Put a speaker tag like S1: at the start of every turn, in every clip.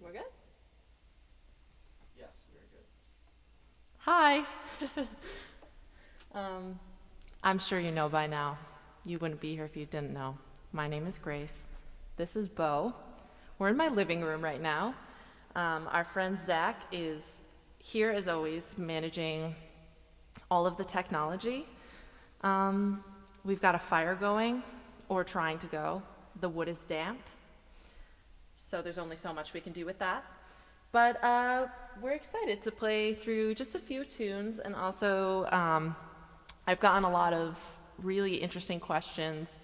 S1: We're good?
S2: Yes, we're good.
S1: Hi. I'm sure you know by now. You wouldn't be here if you didn't know. My name is Grace. This is Bo. We're in my living room right now. Our friend Zach is here as always, managing all of the technology. We've got a fire going, or trying to go. The wood is damp, so there's only so much we can do with that. But we're excited to play through just a few tunes, and also I've gotten a lot of really interesting questions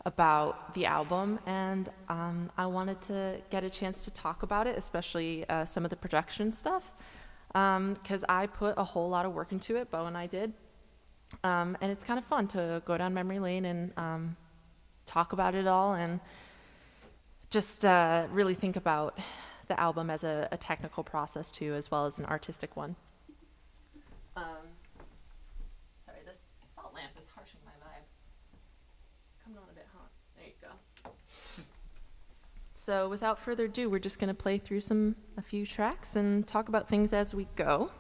S1: about the album, and I wanted to get a chance to talk about it, especially some of the production stuff, because I put a whole lot of work into it, Bo and I did. And it's kind of fun to go down memory lane and talk about it all and just really think about the album as a technical process too, as well as an artistic one. Sorry, this salt lamp is harshing my vibe. Coming on a bit hot. There you go. So without further ado, we're just going to play through a few tracks and talk about things as we go.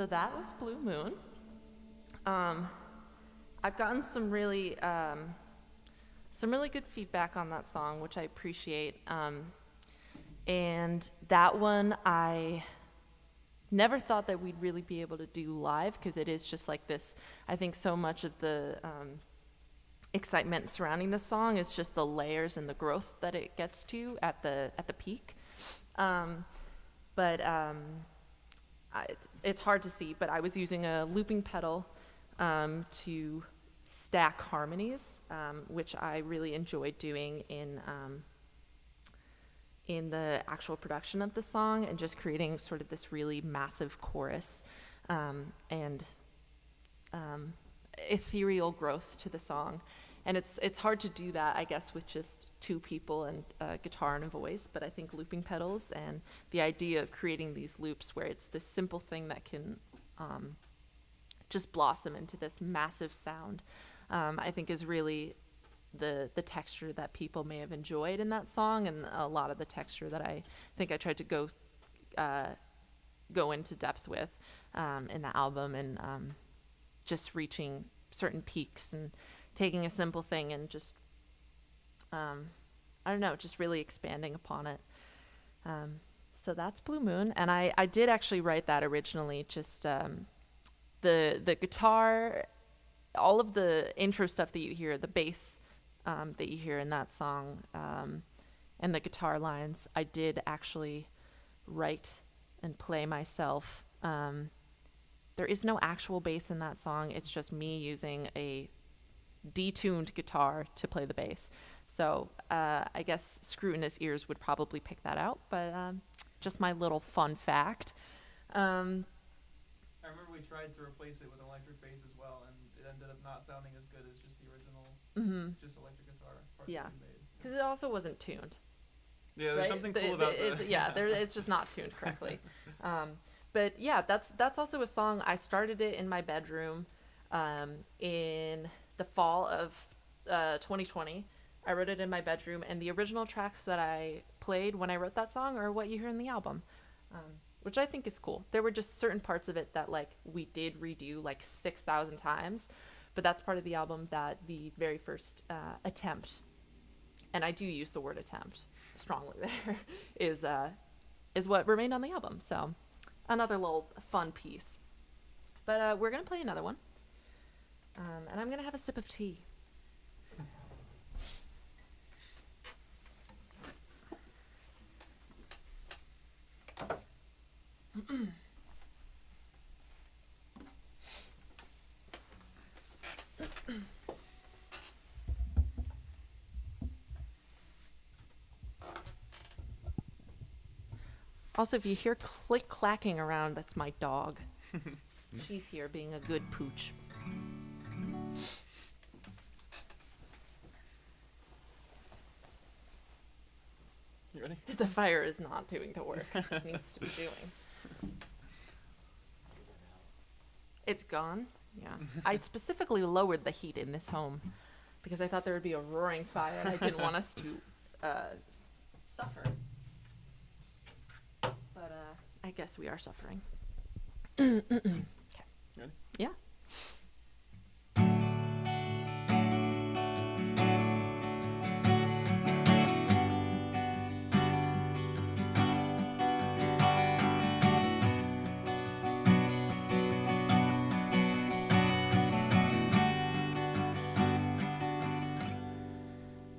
S1: So that was Blue Moon. I've gotten some really good feedback on that song, which I appreciate. And that one, I never thought that we'd really be able to do live, because it is just like this. I think so much of the excitement surrounding the song is just the layers and the growth that it gets to at the peak. It's hard to see, but I was using a looping pedal to stack harmonies, which I really enjoyed doing in the actual production of the song, and just creating sort of this really massive chorus and ethereal growth to the song. And it's hard to do that, I guess, with just two people and a guitar and a voice, but I think looping pedals and the idea of creating these loops where it's this simple thing that can just blossom into this massive sound, I think is really the texture that people may have enjoyed in that song, and a lot of the texture that I think I tried to go into depth with in the album, and just reaching certain peaks and taking a simple thing and just I don't know, just really expanding upon it. So that's Blue Moon, and I did actually write that originally. Just the guitar, all of the intro stuff that you hear, the bass that you hear in that song, and the guitar lines, I did actually write and play myself. There is no actual bass in that song. It's just me using a detuned guitar to play the bass. So I guess scrutinous ears would probably pick that out, but just my little fun fact.
S2: I remember we tried to replace it with an electric bass as well, and it ended up not sounding as good as just the original, just electric guitar part
S1: Yeah,
S2: that we made.
S1: because it also wasn't tuned.
S2: Yeah, there's
S1: right?
S2: something cool about that.
S1: It's just not tuned correctly. But yeah, that's also a song. I started it in my bedroom in the fall of 2020. I wrote it in my bedroom, and the original tracks that I played when I wrote that song are what you hear in the album, which I think is cool. There were just certain parts of it that like we did redo like 6,000 times, but that's part of the album that the very first attempt, and I do use the word attempt strongly there, is what remained on the album. So another little fun piece. But we're gonna play another one, and I'm gonna have a sip of tea. Also, if you hear click clacking around, that's my dog. She's here being a good pooch.
S2: You ready?
S1: The fire is not doing the work it needs to be doing. It's gone? Yeah. I specifically lowered the heat in this home because I thought there would be a roaring fire and I didn't want us to suffer. But I guess we are suffering. Okay.
S2: Ready?
S1: Yeah.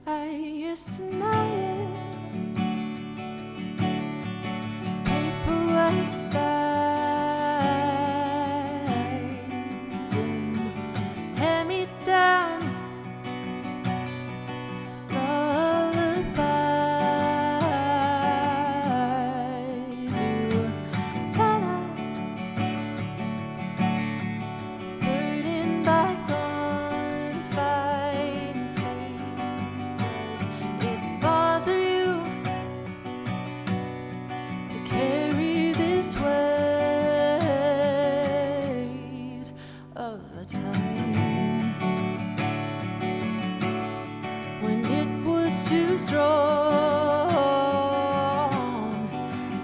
S1: I used to know it. People like that and hand me down lullabies. And I heard in bygone fine sleeps. Does it bother you to carry this weight of a time when it was too strong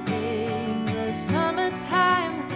S1: in the summertime?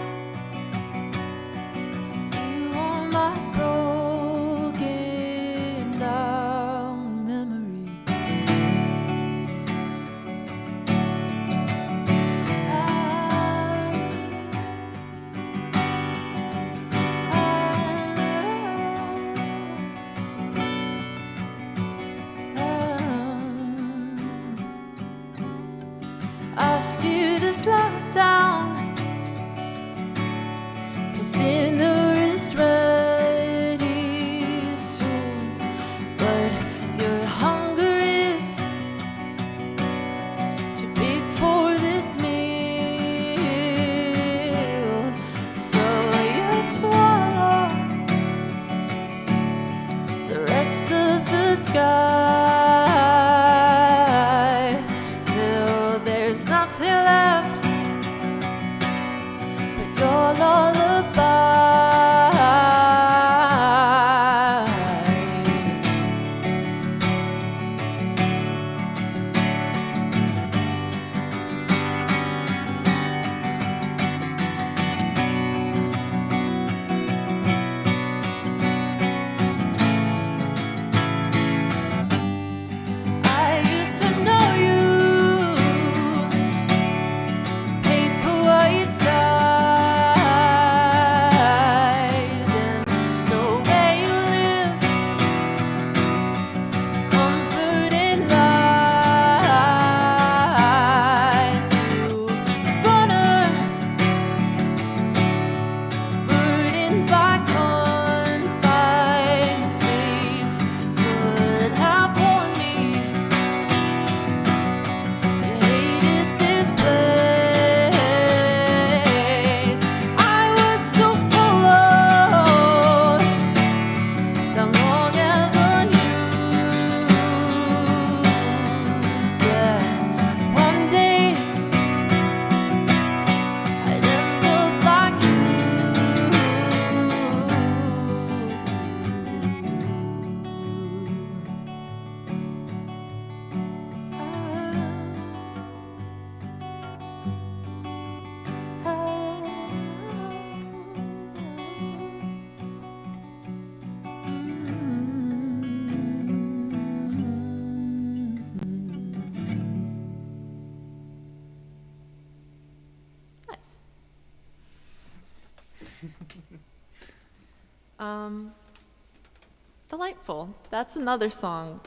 S1: Delightful. That's another song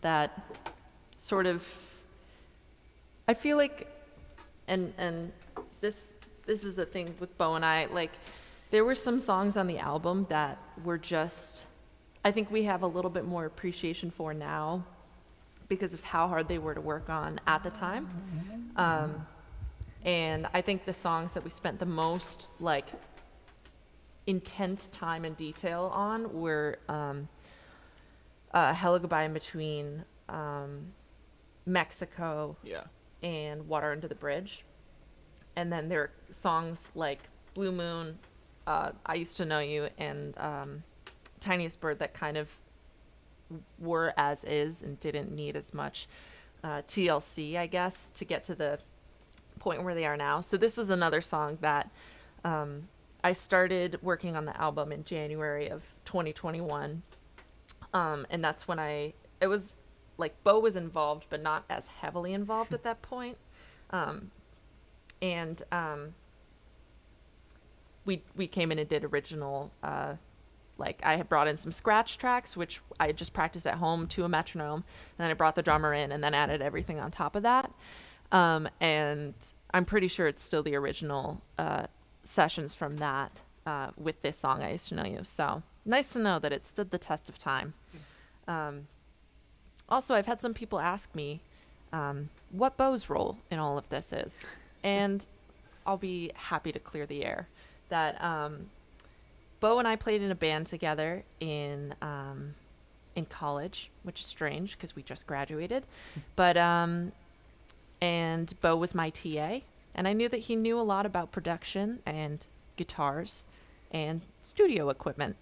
S1: that sort of, I feel like, and this is a thing with Bo and I, like, there were some songs on the album that were just, I think we have a little bit more appreciation for now because of how hard they were to work on at the time. And I think the songs that we spent the most, like, intense time and detail on were Hella Goodbye in Between, Mexico,
S2: Yeah.
S1: and Water Under the Bridge. And then there are songs like Blue Moon, I Used to Know You, and Tiniest Bird that kind of were as is and didn't need as much TLC, I guess, to get to the point where they are now. So this was another song that I started working on the album in January of 2021. And that's when it was like Bo was involved, but not as heavily involved at that point. We came in and did original, like I had brought in some scratch tracks, which I had just practiced at home to a metronome. And then I brought the drummer in and then added everything on top of that. And I'm pretty sure it's still the original sessions from that with this song, I Used to Know You. So nice to know that it stood the test of time. Also, I've had some people ask me what Bo's role in all of this is. And I'll be happy to clear the air that Bo and I played in a band together in college, which is strange because we just graduated. But and Bo was my TA, and I knew that he knew a lot about production and guitars and studio equipment.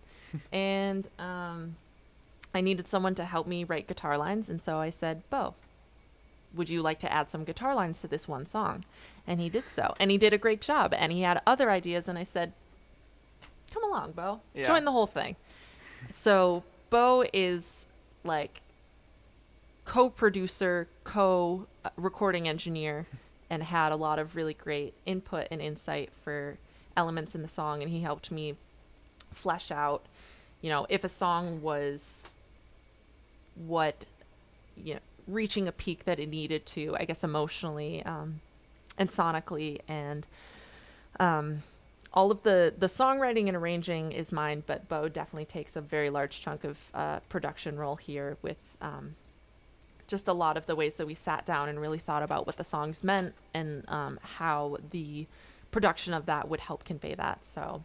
S1: And I needed someone to help me write guitar lines, and so I said, Bo, would you like to add some guitar lines to this one song? And he did so, and he did a great job, and he had other ideas, and I said, come along, Bo. Yeah. Join the whole thing. So Bo is like co-producer, co-recording engineer, and had a lot of really great input and insight for elements in the song, and he helped me flesh out, if a song was reaching a peak that it needed to, I guess, emotionally and sonically, and all of the songwriting and arranging is mine, but Bo definitely takes a very large chunk of production role here with just a lot of the ways that we sat down and really thought about what the songs meant and how the production of that would help convey that. So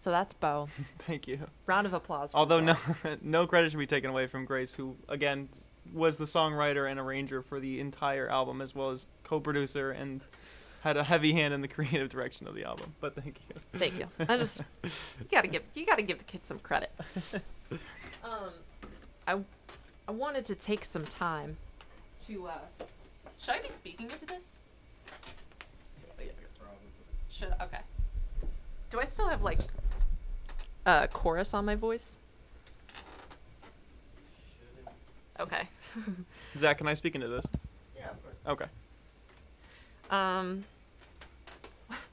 S1: that's Bo.
S2: Thank you.
S1: Round of applause.
S2: Although no credit should be taken away from Grace, who, again, was the songwriter and arranger for the entire album, as well as co-producer and had a heavy hand in the creative direction of the album. But thank you.
S1: Thank you. You gotta give the kid some credit. I wanted to take some time to should I be speaking into this? Okay. Do I still have like a chorus on my voice? Okay.
S2: Zach, can I speak into this?
S3: Yeah, of course.
S2: Okay.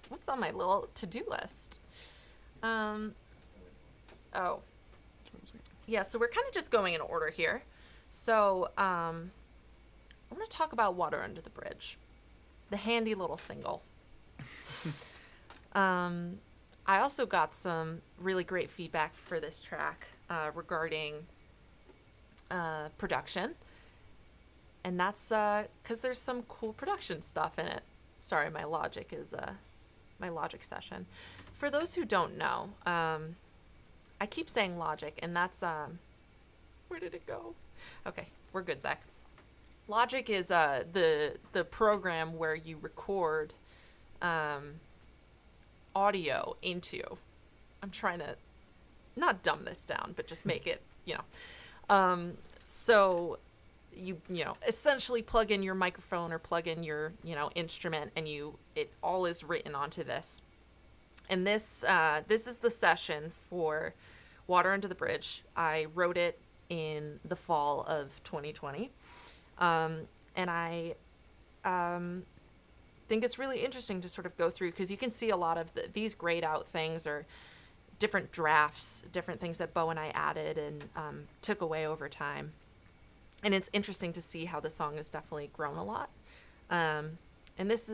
S1: What's on my little to-do list? Yeah, so we're kind of just going in order here. So, I'm going to talk about Water Under the Bridge, the handy little single. I also got some really great feedback for this track regarding production, and that's because there's some cool production stuff in it. Sorry, my Logic session. For those who don't know, I keep saying Logic, and that's where did it go? Okay, we're good, Zach. Logic is the program where you record audio into. I'm trying to not dumb this down, but just make it, so you essentially plug in your microphone or plug in your instrument, and it all is written onto this. And this is the session for Water Under the Bridge. I wrote it in the fall of 2020, and I think it's really interesting to sort of go through, because you can see a lot of these grayed out things are different drafts, different things that Bo and I added and took away over time. And it's interesting to see how the song has definitely grown a lot. And this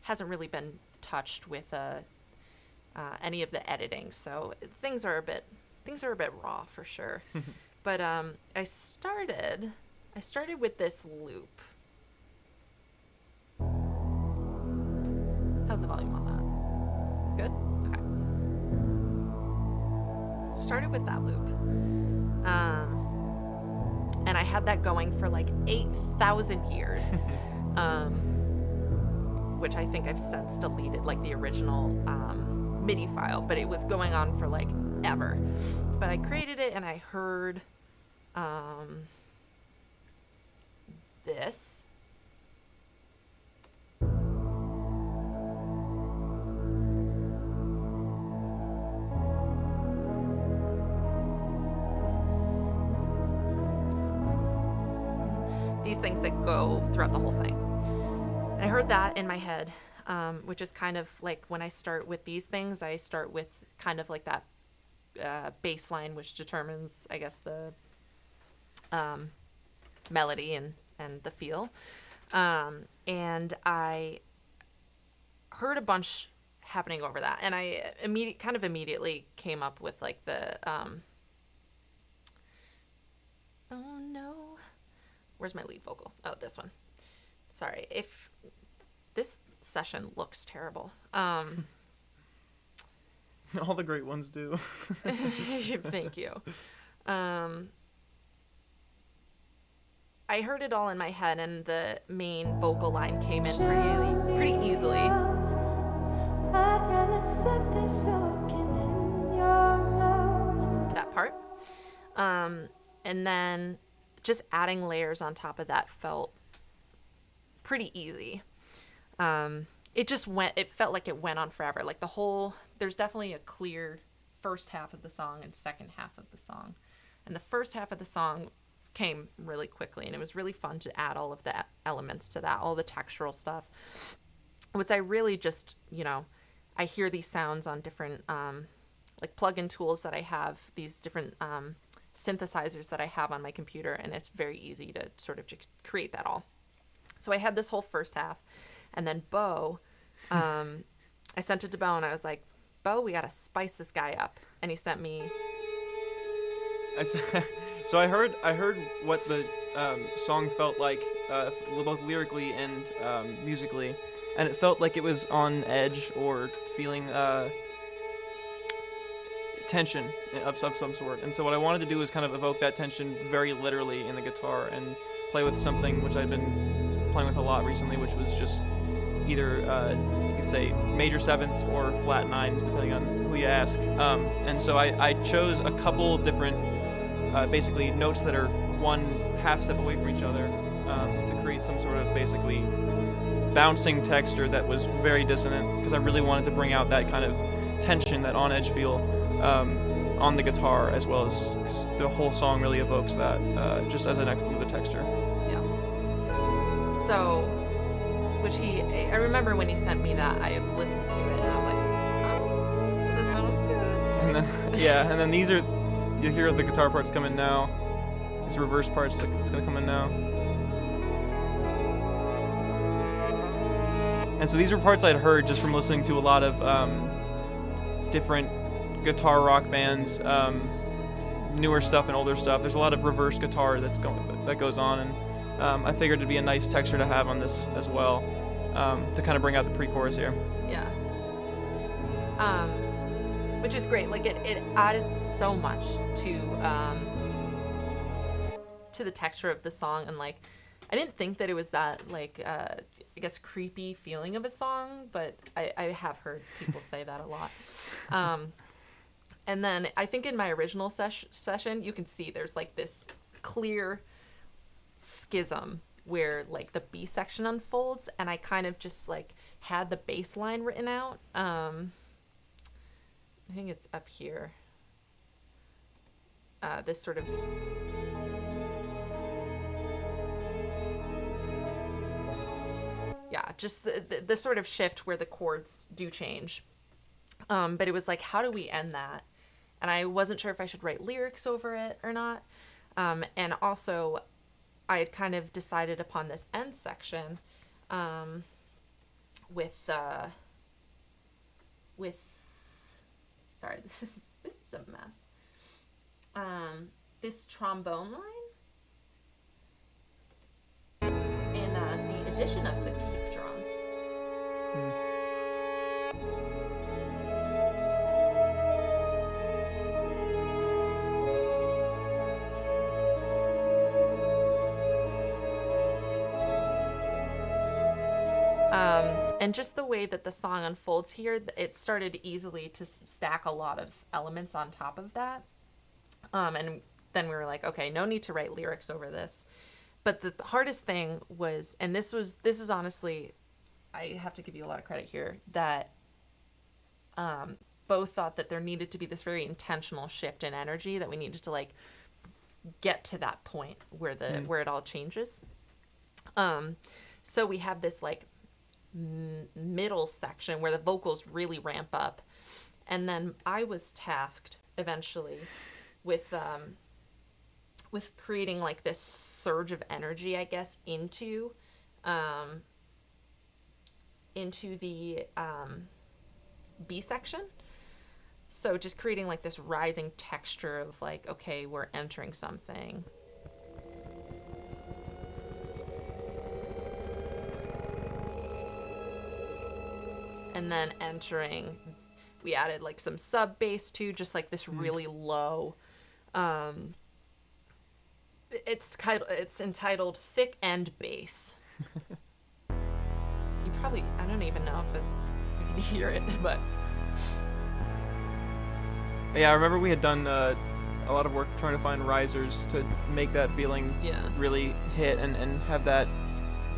S1: hasn't really been touched with any of the editing, so things are a bit raw for sure. But I started with this loop. How's the volume on that? Good? Okay. Started with that loop. And I had that going for like 8,000 years. Which I think I've since deleted, like the original MIDI file, but it was going on for like ever. But I created it and I heard this. These things that go throughout the whole thing. And I heard that in my head, which is kind of like when I start with these things, I start with kind of like that bass line, which determines, I guess, the melody and the feel. And I heard a bunch happening over that. And I immediately came up with like the, oh no. Where's my lead vocal? Oh, this one. Sorry. If this session looks terrible.
S2: All the great ones do.
S1: Thank you. I heard it all in my head, and the main vocal line came in pretty easily. I'd rather sit there soaking in your mouth. That part. And then just adding layers on top of that felt pretty easy. It felt like it went on forever. Like there's definitely a clear first half of the song and second half of the song. And the first half of the song came really quickly, and it was really fun to add all of the elements to that, all the textural stuff. Which I really just, I hear these sounds on different, like plug-in tools that I have, these different, synthesizers that I have on my computer, and it's very easy to sort of just create that all. So I had this whole first half, and then Bo, I sent it to Bo, and I was like, Bo, we gotta spice this guy up. And he sent me.
S2: So I heard what the song felt like, both lyrically and musically, and it felt like it was on edge or feeling tension of some sort. And so what I wanted to do was kind of evoke that tension very literally in the guitar and play with something which I've been playing with a lot recently, which was just either you could say major sevenths or flat nines, depending on who you ask. And so I chose a couple different basically notes that are one half step away from each other to create some sort of basically bouncing texture that was very dissonant, because I really wanted to bring out that kind of tension, that on edge feel on the guitar, as well as, cause the whole song really evokes that just as another texture.
S1: Yeah. So, I remember when he sent me that, I listened to it and I was like, oh, this sounds good.
S2: And then, yeah, and then these are, you hear the guitar parts come in now. These reverse parts, it's gonna come in now. And so these were parts I'd heard just from listening to a lot of different guitar rock bands, newer stuff and older stuff. There's a lot of reverse guitar that goes on, and I figured it'd be a nice texture to have on this as well, to kind of bring out the pre-chorus here.
S1: Yeah. Which is great. Like it added so much to the texture of the song, and like I didn't think that it was that like I guess creepy feeling of a song, but I have heard people say that a lot. And then I think in my original session, you can see there's like this clear schism where like the B section unfolds, and I kind of just like had the bass line written out. I think it's up here. This sort of just the sort of shift where the chords do change. But it was like, how do we end that? And I wasn't sure if I should write lyrics over it or not. And also, I had kind of decided upon this end section with sorry, this is a mess. This trombone line and the addition of the kick drum. And just the way that the song unfolds here, it started easily to stack a lot of elements on top of that. And then we were like, okay, no need to write lyrics over this. But the hardest thing was, and this is honestly, I have to give you a lot of credit here, that both thought that there needed to be this very intentional shift in energy, that we needed to like get to that point where where it all changes. So we have this like middle section where the vocals really ramp up, and then I was tasked eventually with creating like this surge of energy, I guess, into the B section. So just creating like this rising texture of like, okay, we're entering something. And then entering, we added like some sub bass too, just like this really low. It's entitled Thick End Bass. You probably, I don't even know if you can hear it, but.
S2: Yeah, I remember we had done a lot of work trying to find risers to make that feeling really hit and have that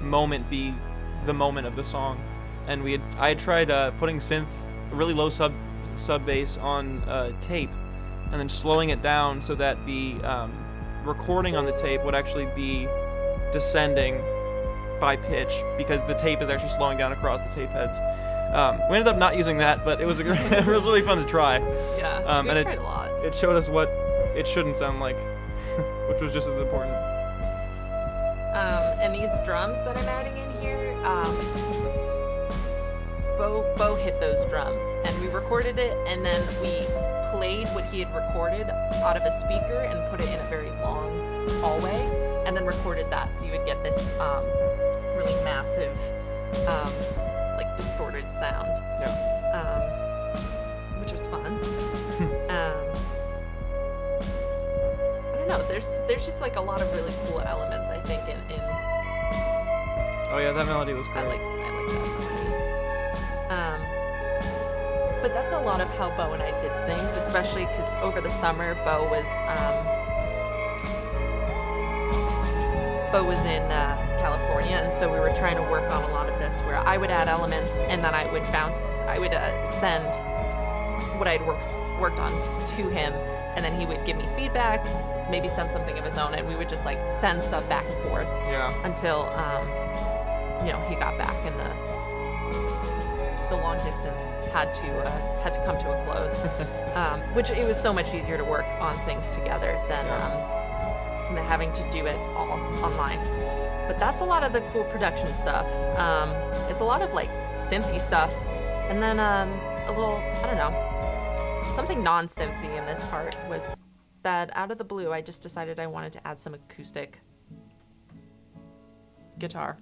S2: moment be the moment of the song. And I had tried putting really low sub bass on tape, and then slowing it down so that the recording on the tape would actually be descending by pitch, because the tape is actually slowing down across the tape heads. We ended up not using that, but it was it was really fun to try.
S1: Yeah, we tried a lot.
S2: It showed us what it shouldn't sound like, which was just as important.
S1: And these drums that I'm adding in here, Bo hit those drums, and we recorded it, and then we played what he had recorded out of a speaker and put it in a very long hallway, and then recorded that, so you would get this really massive, like distorted sound. Which was fun. I don't know. There's just like a lot of really cool elements, I think, in.
S2: Oh yeah, that melody was great.
S1: I like that melody. But that's a lot of how Bo and I did things, especially because over the summer Bo was in California, and so we were trying to work on a lot of this where I would add elements, and then I would send what I'd worked on to him, and then he would give me feedback, maybe send something of his own, and we would just like send stuff back and forth until he got back, and the long distance had to come to a close, which it was so much easier to work on things together than having to do it all online. But that's a lot of the cool production stuff. It's a lot of like synthy stuff, and then a little, I don't know, something non-synthy in this part was that out of the blue I just decided I wanted to add some acoustic guitar.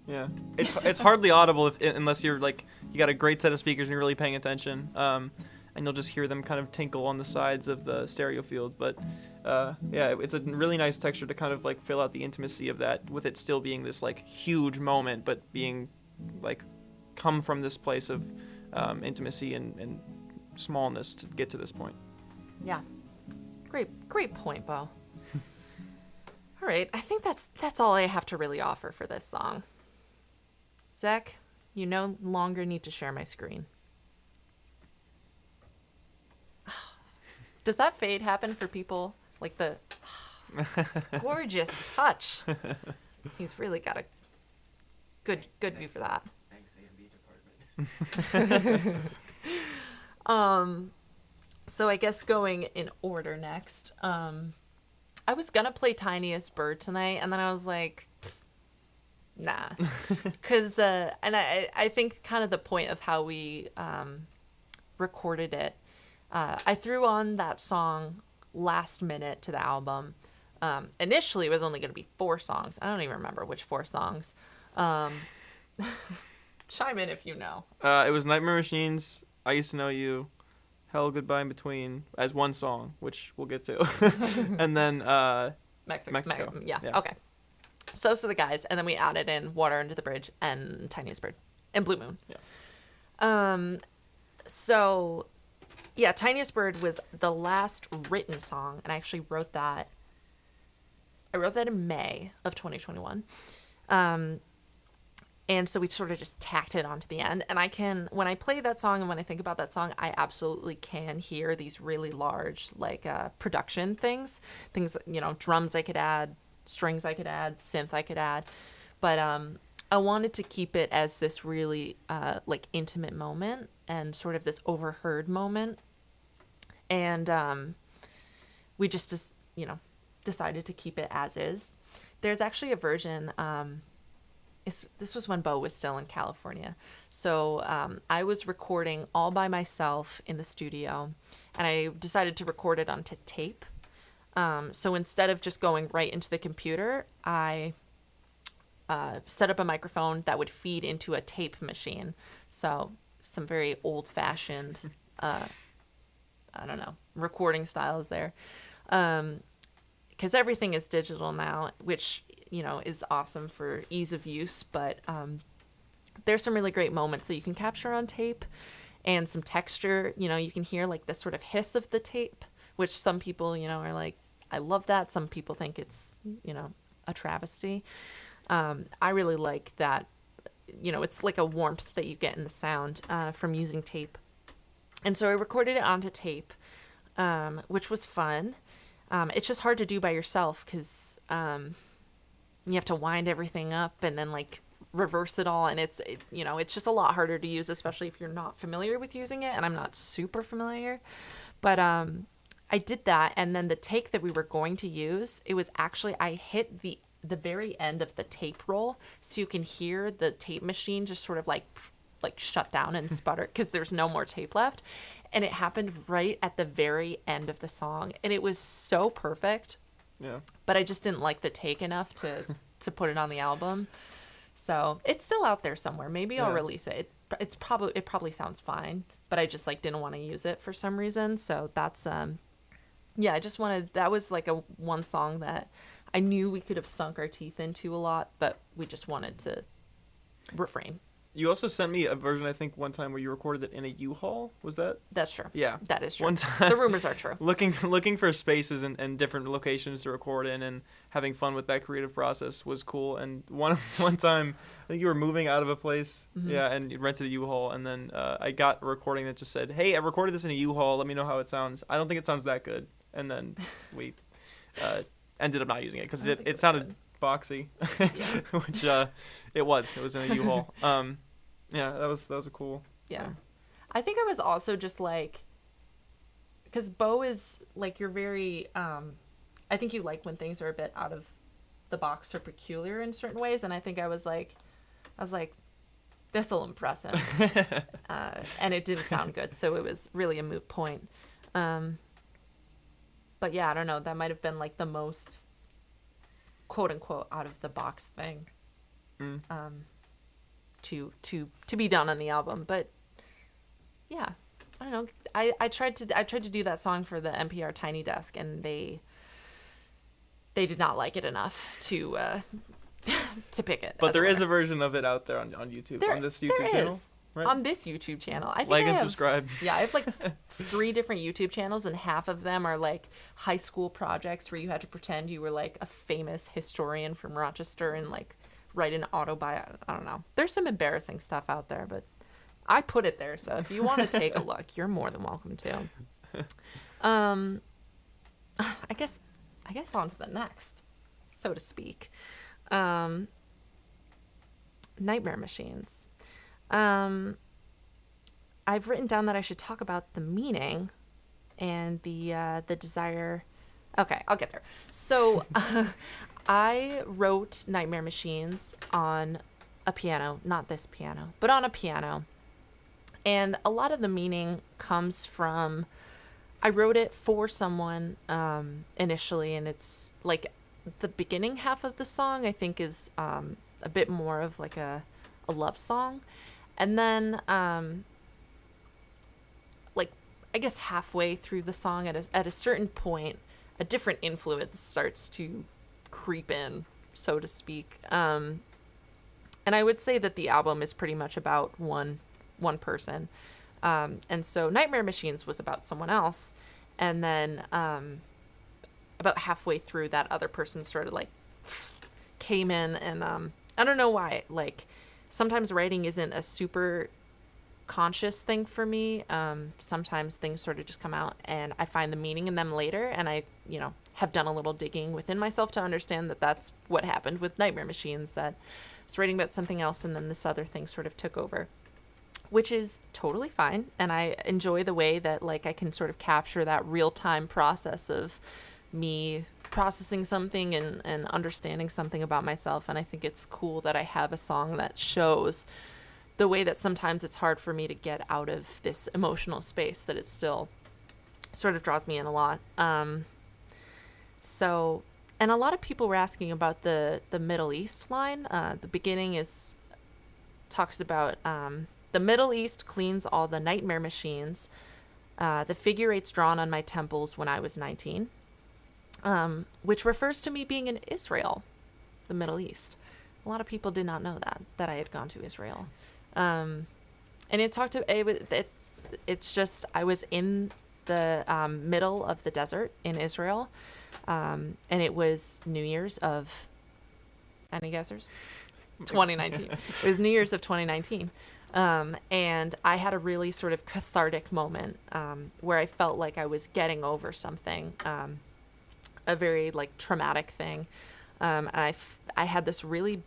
S2: Yeah, it's hardly audible unless you're like, you got a great set of speakers and you're really paying attention, and you'll just hear them kind of tinkle on the sides of the stereo field. But it's a really nice texture to kind of like fill out the intimacy of that, with it still being this like huge moment, but being like come from this place of intimacy and smallness to get to this point.
S1: Yeah, great point, Bo. All right, I think that's all I have to really offer for this song. Zach, you no longer need to share my screen. Does that fade happen for people? Like the gorgeous touch. He's really got a good view for that.
S3: Thanks, A&B department.
S1: So I guess going in order next. I was gonna play Tiniest Bird tonight, and then I was like, nah, because and I think kind of the point of how we recorded it. I threw on that song last minute to the album. Initially, it was only going to be 4 songs. I don't even remember which 4 songs. Chime in if you know.
S2: It was Nightmare Machines, I Used to Know You, Hell Goodbye in Between as one song, which we'll get to. And then Mexico.
S1: Yeah, okay. So the guys, and then we added in Water Under the Bridge and Tiniest Bird and Blue Moon.
S2: Yeah.
S1: So yeah, Tiniest Bird was the last written song, and I actually wrote that. I wrote that in May of 2021. And so we sort of just tacked it onto the end. And when I play that song and when I think about that song, I absolutely can hear these really large, like, production things, drums I could add, strings I could add, synth I could add. But I wanted to keep it as this really, like, intimate moment and sort of this overheard moment. And we just decided to keep it as is. There's actually a version... this was when Bo was still in California. So I was recording all by myself in the studio, and I decided to record it onto tape. So instead of just going right into the computer, I set up a microphone that would feed into a tape machine. So some very old-fashioned, recording styles there. Because everything is digital now, which... is awesome for ease of use, but there's some really great moments that you can capture on tape and some texture. You can hear like the sort of hiss of the tape, which some people, are like, I love that. Some people think it's, a travesty. I really like that, it's like a warmth that you get in the sound from using tape. And so I recorded it onto tape, which was fun. It's just hard to do by yourself because... you have to wind everything up and then like reverse it all. And it's just a lot harder to use, especially if you're not familiar with using it. And I'm not super familiar, but I did that. And then the take that we were going to use, it was actually, I hit the very end of the tape roll. So you can hear the tape machine just sort of like shut down and sputter because there's no more tape left. And it happened right at the very end of the song. And it was so perfect.
S2: Yeah.
S1: But I just didn't like the take enough to put it on the album. So it's still out there somewhere. Maybe I'll release it. It probably sounds fine, but I just like didn't want to use it for some reason. So that's I just wanted, that was like a one song that I knew we could have sunk our teeth into a lot, but we just wanted to refrain.
S2: You also sent me a version, I think, one time where you recorded it in a U-Haul. Was that?
S1: That's true.
S2: Yeah.
S1: That is true.
S2: One time,
S1: the rumors are true.
S2: Looking for spaces and different locations to record in and having fun with that creative process was cool. And one time, I think you were moving out of a place, and you rented a U-Haul. And then I got a recording that just said, hey, I recorded this in a U-Haul. Let me know how it sounds. I don't think it sounds that good. And then we ended up not using it because it sounded boxy, which it was in a U-Haul. Yeah, that was a cool.
S1: Yeah. I think I was also just like, because Bo is like, you're very, I think you like when things are a bit out of the box or peculiar in certain ways. And I think I was like, this'll impress him. And it didn't sound good. So it was really a moot point. But yeah, I don't know. That might have been like the most quote unquote out of the box thing. To be done on the album. But yeah, I don't know. I tried to do that song for the NPR Tiny Desk, and they did not like it enough to pick it.
S2: But there is a version of it out there on YouTube, on this YouTube channel. Right?
S1: On this YouTube channel. I think
S2: like and subscribe.
S1: Yeah, I have like 3 different YouTube channels, and half of them are like high school projects where you had to pretend you were like a famous historian from Rochester and like write an autobiography. I don't know. There's some embarrassing stuff out there, but I put it there. So if you want to take a look, you're more than welcome to. I guess on to the next, so to speak. Nightmare Machines. I've written down that I should talk about the meaning and the desire. Okay, I'll get there. So I wrote Nightmare Machines on a piano, not this piano, but on a piano. And a lot of the meaning comes from, I wrote it for someone initially, and it's like the beginning half of the song, I think, is a bit more of like a love song. And then, like, I guess halfway through the song, at a certain point, a different influence starts to creep in, so to speak. And I would say that the album is pretty much about one person. And so Nightmare Machines was about someone else. And then about halfway through, that other person sort of like came in, and I don't know why. Like, sometimes writing isn't a super conscious thing for me. Sometimes things sort of just come out and I find the meaning in them later, and I, have done a little digging within myself to understand that that's what happened with Nightmare Machines, that I was writing about something else and then this other thing sort of took over, which is totally fine. And I enjoy the way that, like, I can sort of capture that real-time process of me processing something and understanding something about myself. And I think it's cool that I have a song that shows the way that sometimes it's hard for me to get out of this emotional space, that it still sort of draws me in a lot. So, and a lot of people were asking about the Middle East line. The beginning talks about the Middle East cleans all the nightmare machines. The figure eights drawn on my temples when I was 19, which refers to me being in Israel, the Middle East. A lot of people did not know that I had gone to Israel. And it talked to it's just, I was in the middle of the desert in Israel, and it was New Year's of, any guessers? 2019. It was New Year's of 2019. And I had a really sort of cathartic moment where I felt like I was getting over something, a very like traumatic thing. And I had this really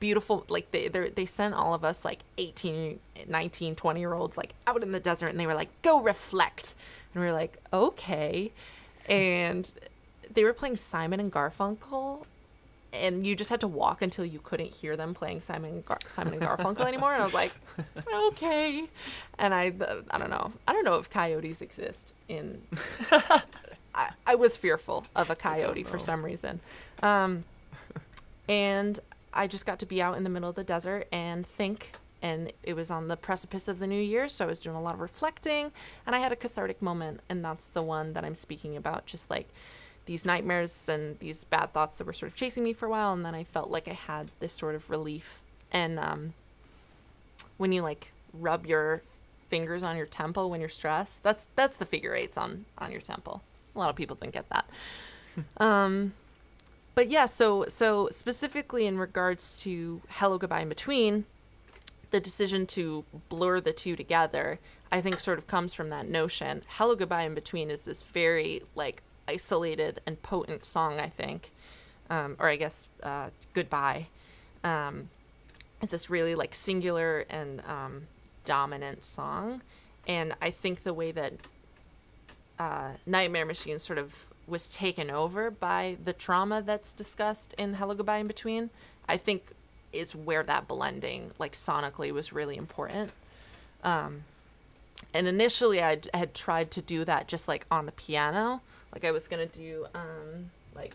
S1: beautiful, like they sent all of us like 18, 19, 20-year-olds like out in the desert, and they were like, go reflect. And we were like, okay. And they were playing Simon and Garfunkel, and you just had to walk until you couldn't hear them playing Simon and Garfunkel anymore. And I was like, okay. And I don't know. I don't know if coyotes exist in. I was fearful of a coyote for some reason. And I just got to be out in the middle of the desert and think. And it was on the precipice of the new year, so I was doing a lot of reflecting. And I had a cathartic moment, and that's the one that I'm speaking about. Just like these nightmares and these bad thoughts that were sort of chasing me for a while, and then I felt like I had this sort of relief. And when you like rub your fingers on your temple when you're stressed, that's the figure eights on your temple. A lot of people didn't get that. But yeah, so specifically in regards to Hello, Goodbye, In Between, the decision to blur the two together, I think sort of comes from that notion. Hello, Goodbye, In Between is this very like isolated and potent song, I think, or I guess Goodbye is this really like singular and dominant song. And I think the way that Nightmare Machine sort of was taken over by the trauma that's discussed in Hello, Goodbye, In Between, I think is where that blending like sonically was really important. And initially I had tried to do that just like on the piano. Like I was going to do like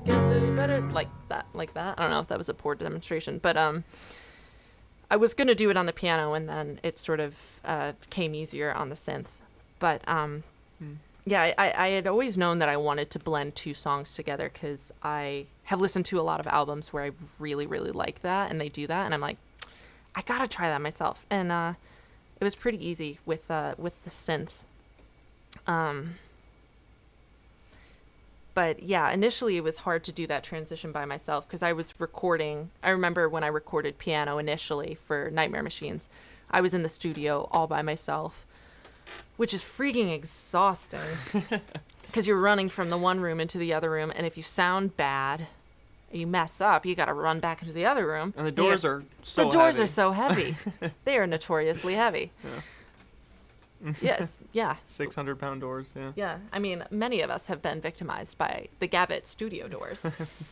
S1: guess it'd be better like that. I don't know if that was a poor demonstration, but I was going to do it on the piano, and then it sort of came easier on the synth. But yeah, I had always known that I wanted to blend two songs together, because I have listened to a lot of albums where I really, really like that, and they do that, and I'm like, I gotta try that myself. And it was pretty easy with the synth. But yeah, initially it was hard to do that transition by myself, because I was recording. I remember when I recorded piano initially for Nightmare Machines, I was in the studio all by myself, which is freaking exhausting. because you're running from the one room into the other room, and if you sound bad, you mess up, you got to run back into the other room.
S2: And the doors are so heavy.
S1: The doors are so heavy. They are notoriously heavy.
S2: Yeah.
S1: Yes, yeah.
S2: 600-pound doors, yeah.
S1: Yeah, I mean, many of us have been victimized by the Gavitt studio doors.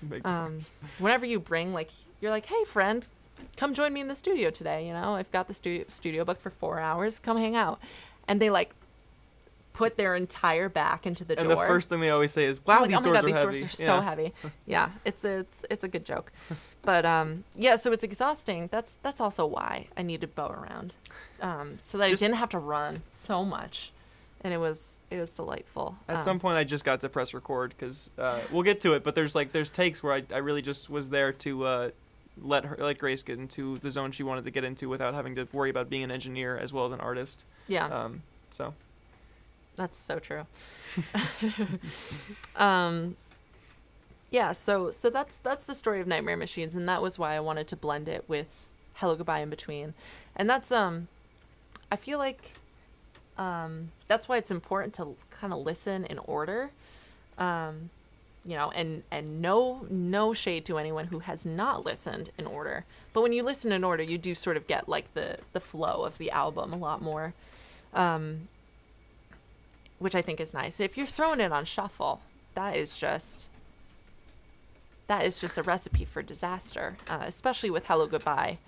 S2: Big doors.
S1: Whenever you bring, like, you're like, hey, friend, come join me in the studio today, you know? I've got the studio booked for 4 hours. Come hang out. And they, like, put their entire back into the door.
S2: And the first thing they always say is, wow,
S1: like,
S2: these
S1: oh my
S2: doors
S1: God,
S2: are
S1: these
S2: heavy.
S1: doors are so heavy. Yeah, it's a good joke. But, yeah, so it's exhausting. That's also why I needed Bo around. So that I didn't have to run so much. And it was delightful.
S2: At some point, I just got to press record because we'll get to it. But there's takes where I really just was there to let Grace get into the zone she wanted to get into without having to worry about being an engineer as well as an artist.
S1: Yeah.
S2: So.
S1: That's so true. Yeah. So that's the story of Nightmare Machines, and that was why I wanted to blend it with Hello Goodbye in between, and that's I feel like that's why it's important to kind of listen in order, you know, and no shade to anyone who has not listened in order, but when you listen in order, you do sort of get like the flow of the album a lot more, which I think is nice. If you're throwing it on shuffle, that is just a recipe for disaster, especially with Hello Goodbye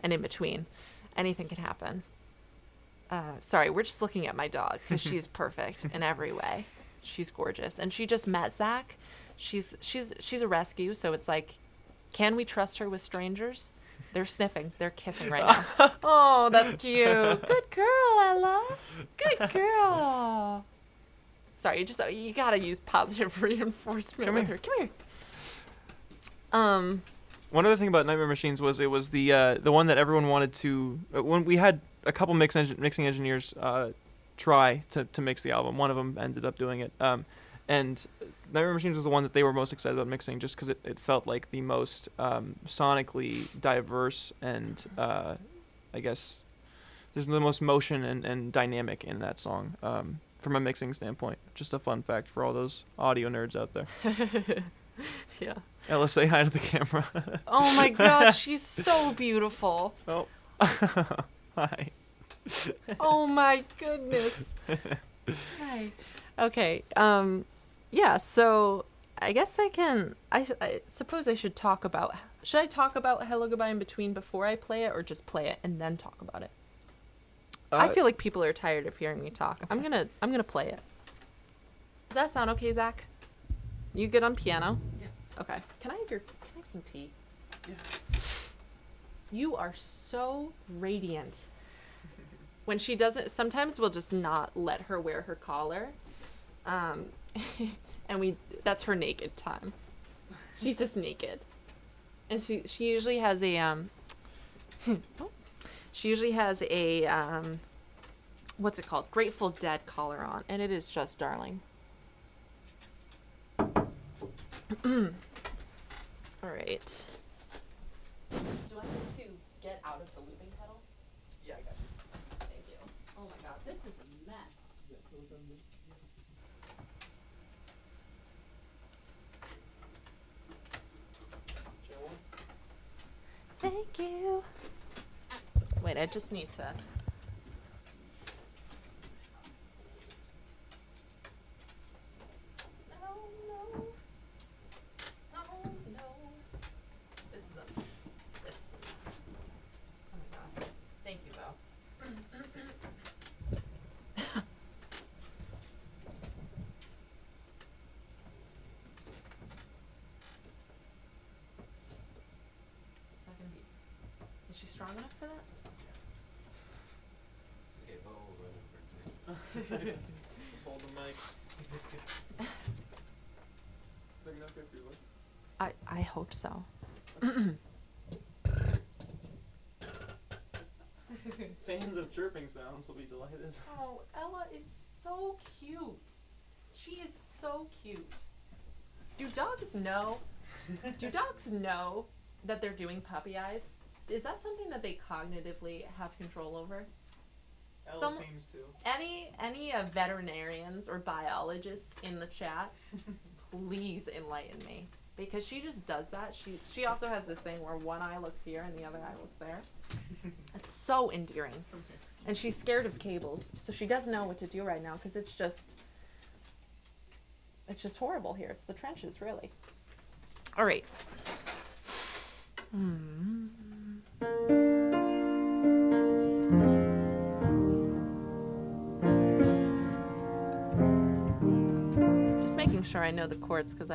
S1: and in between. Anything can happen. Sorry, we're just looking at my dog because she's perfect in every way. She's gorgeous. And she just met Zach. She's a rescue, so it's like, can we trust her with strangers? They're sniffing. They're kissing right now. Oh, that's cute. Good girl, Ella. Good girl. Sorry, you gotta use positive reinforcement
S2: Come
S1: with
S2: here.
S1: her. Come here.
S2: One other thing about Nightmare Machines was it was the one that everyone wanted to. When we had a couple mixing engineers try to mix the album, one of them ended up doing it. And Nightmare Machines was the one that they were most excited about mixing, just because it felt like the most sonically diverse and I guess there's the most motion and dynamic in that song from a mixing standpoint. Just a fun fact for all those audio nerds out there.
S1: Yeah.
S2: Ella, say hi to the camera.
S1: Oh my God, she's so beautiful.
S2: Oh. Hi.
S1: Oh my goodness. Hi. Okay. Yeah, so I guess I suppose I should talk about, should I talk about Hello Goodbye in between before I play it, or just play it and then talk about it? I feel like people are tired of hearing me talk. Okay. I'm gonna play it. Does that sound okay, Zach? You good on piano?
S2: Yeah.
S1: Okay. Can I have some tea?
S2: Yeah.
S1: You are so radiant. When she doesn't, sometimes we'll just not let her wear her collar. And that's her naked time. She's just naked. And she usually has a, she usually has a, what's it called? Grateful Dead collar on. And it is just darling. All right. Do I have to get out of the looping pedal?
S2: Yeah, I got you.
S1: Thank you. Oh my God, this is a mess. Thank you. Wait, I just need to. Oh no. Oh no. This is a mess. Oh my God. Thank you, Bo. Is that gonna be? Is she strong enough for that?
S3: It's okay, Bo will run over and
S2: Just hold the mic. Is that enough for you?
S1: I hope so.
S2: Fans of chirping sounds will be delighted.
S1: Oh, Ella is so cute. She is so cute. Do dogs know? Do dogs know that they're doing puppy eyes? Is that something that they cognitively have control over?
S2: Ella seems to.
S1: Any veterinarians or biologists in the chat, please enlighten me, because she just does that. She also has this thing where one eye looks here and the other eye looks there. It's so endearing.
S2: Okay.
S1: And she's scared of cables, so she doesn't know what to do right now because it's just horrible here. It's the trenches, really. All right. Just making sure I know the chords because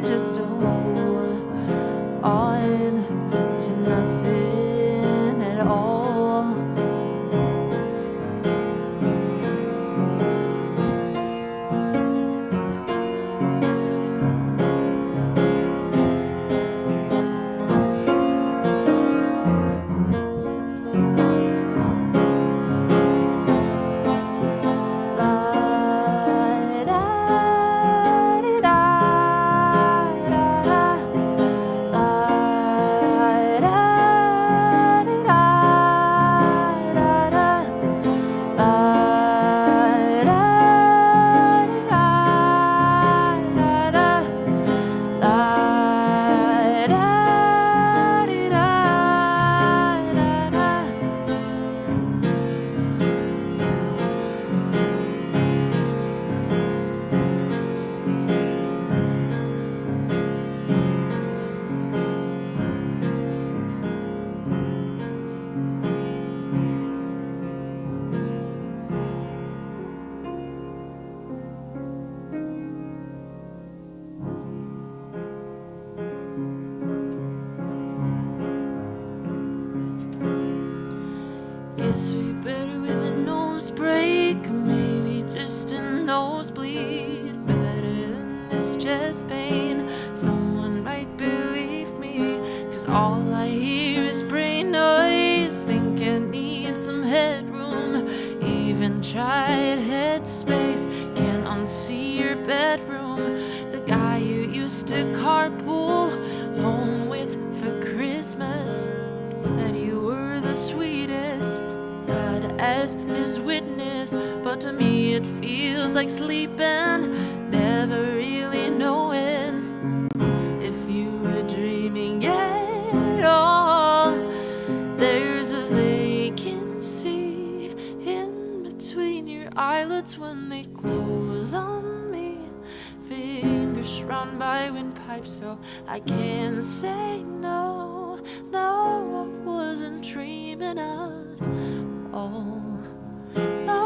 S1: just to hold on to nothing at all. Guess we better with a nose break, maybe just a nosebleed. Better than this chest pain, someone might believe me, 'cause all I hear is brain noise. Think I need some headroom, even tried headspace. Can't unsee your bedroom, the guy you used to carpool home with for Christmas. Said you were the sweetest, God as his witness. But to me it feels like sleeping, never really knowing if you were dreaming at all. There's a vacancy in between your eyelids when they close on me. Fingers run by windpipes so I can't say no. No, I wasn't dreaming at all. No,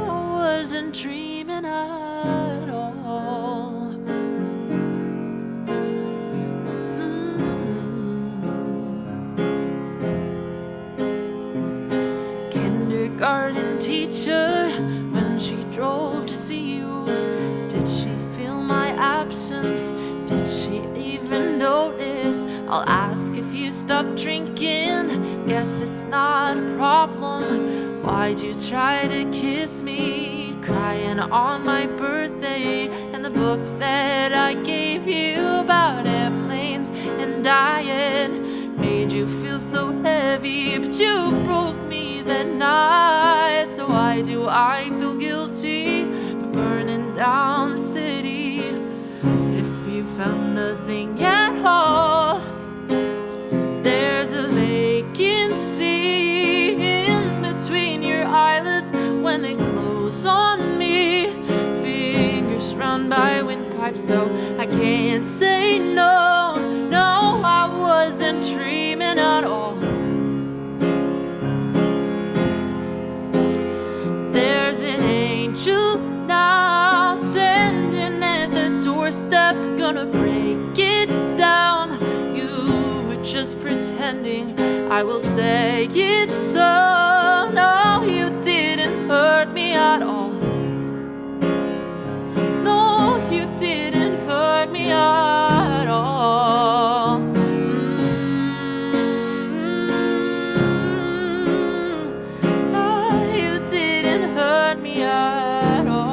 S1: I wasn't dreaming at all. Kindergarten teacher, when she drove to see you, did she feel my absence? Did she even notice? I'll ask if you stopped drinking. Guess it's not a problem. Why'd you try to kiss me? Crying on my birthday, and the book that I gave you about airplanes and dying made you feel so heavy, but you broke me that night. So why do I feel guilty for burning down the city if you found nothing at all? There's a vacancy in between your eyelids when they close on me. Fingers round by windpipes so I can't say no. No, I wasn't dreaming at all. step, gonna break it down. You were just pretending, I will say it so. No, you didn't hurt me at all. No, you didn't hurt me at all. No, you didn't hurt me at all.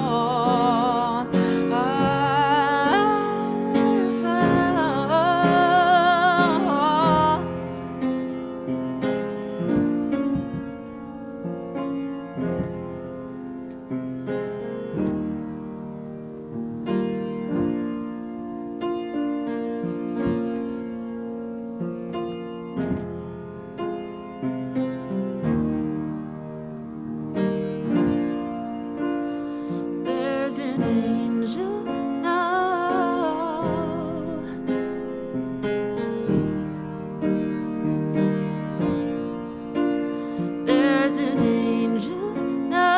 S1: There's an angel now. There's an angel now.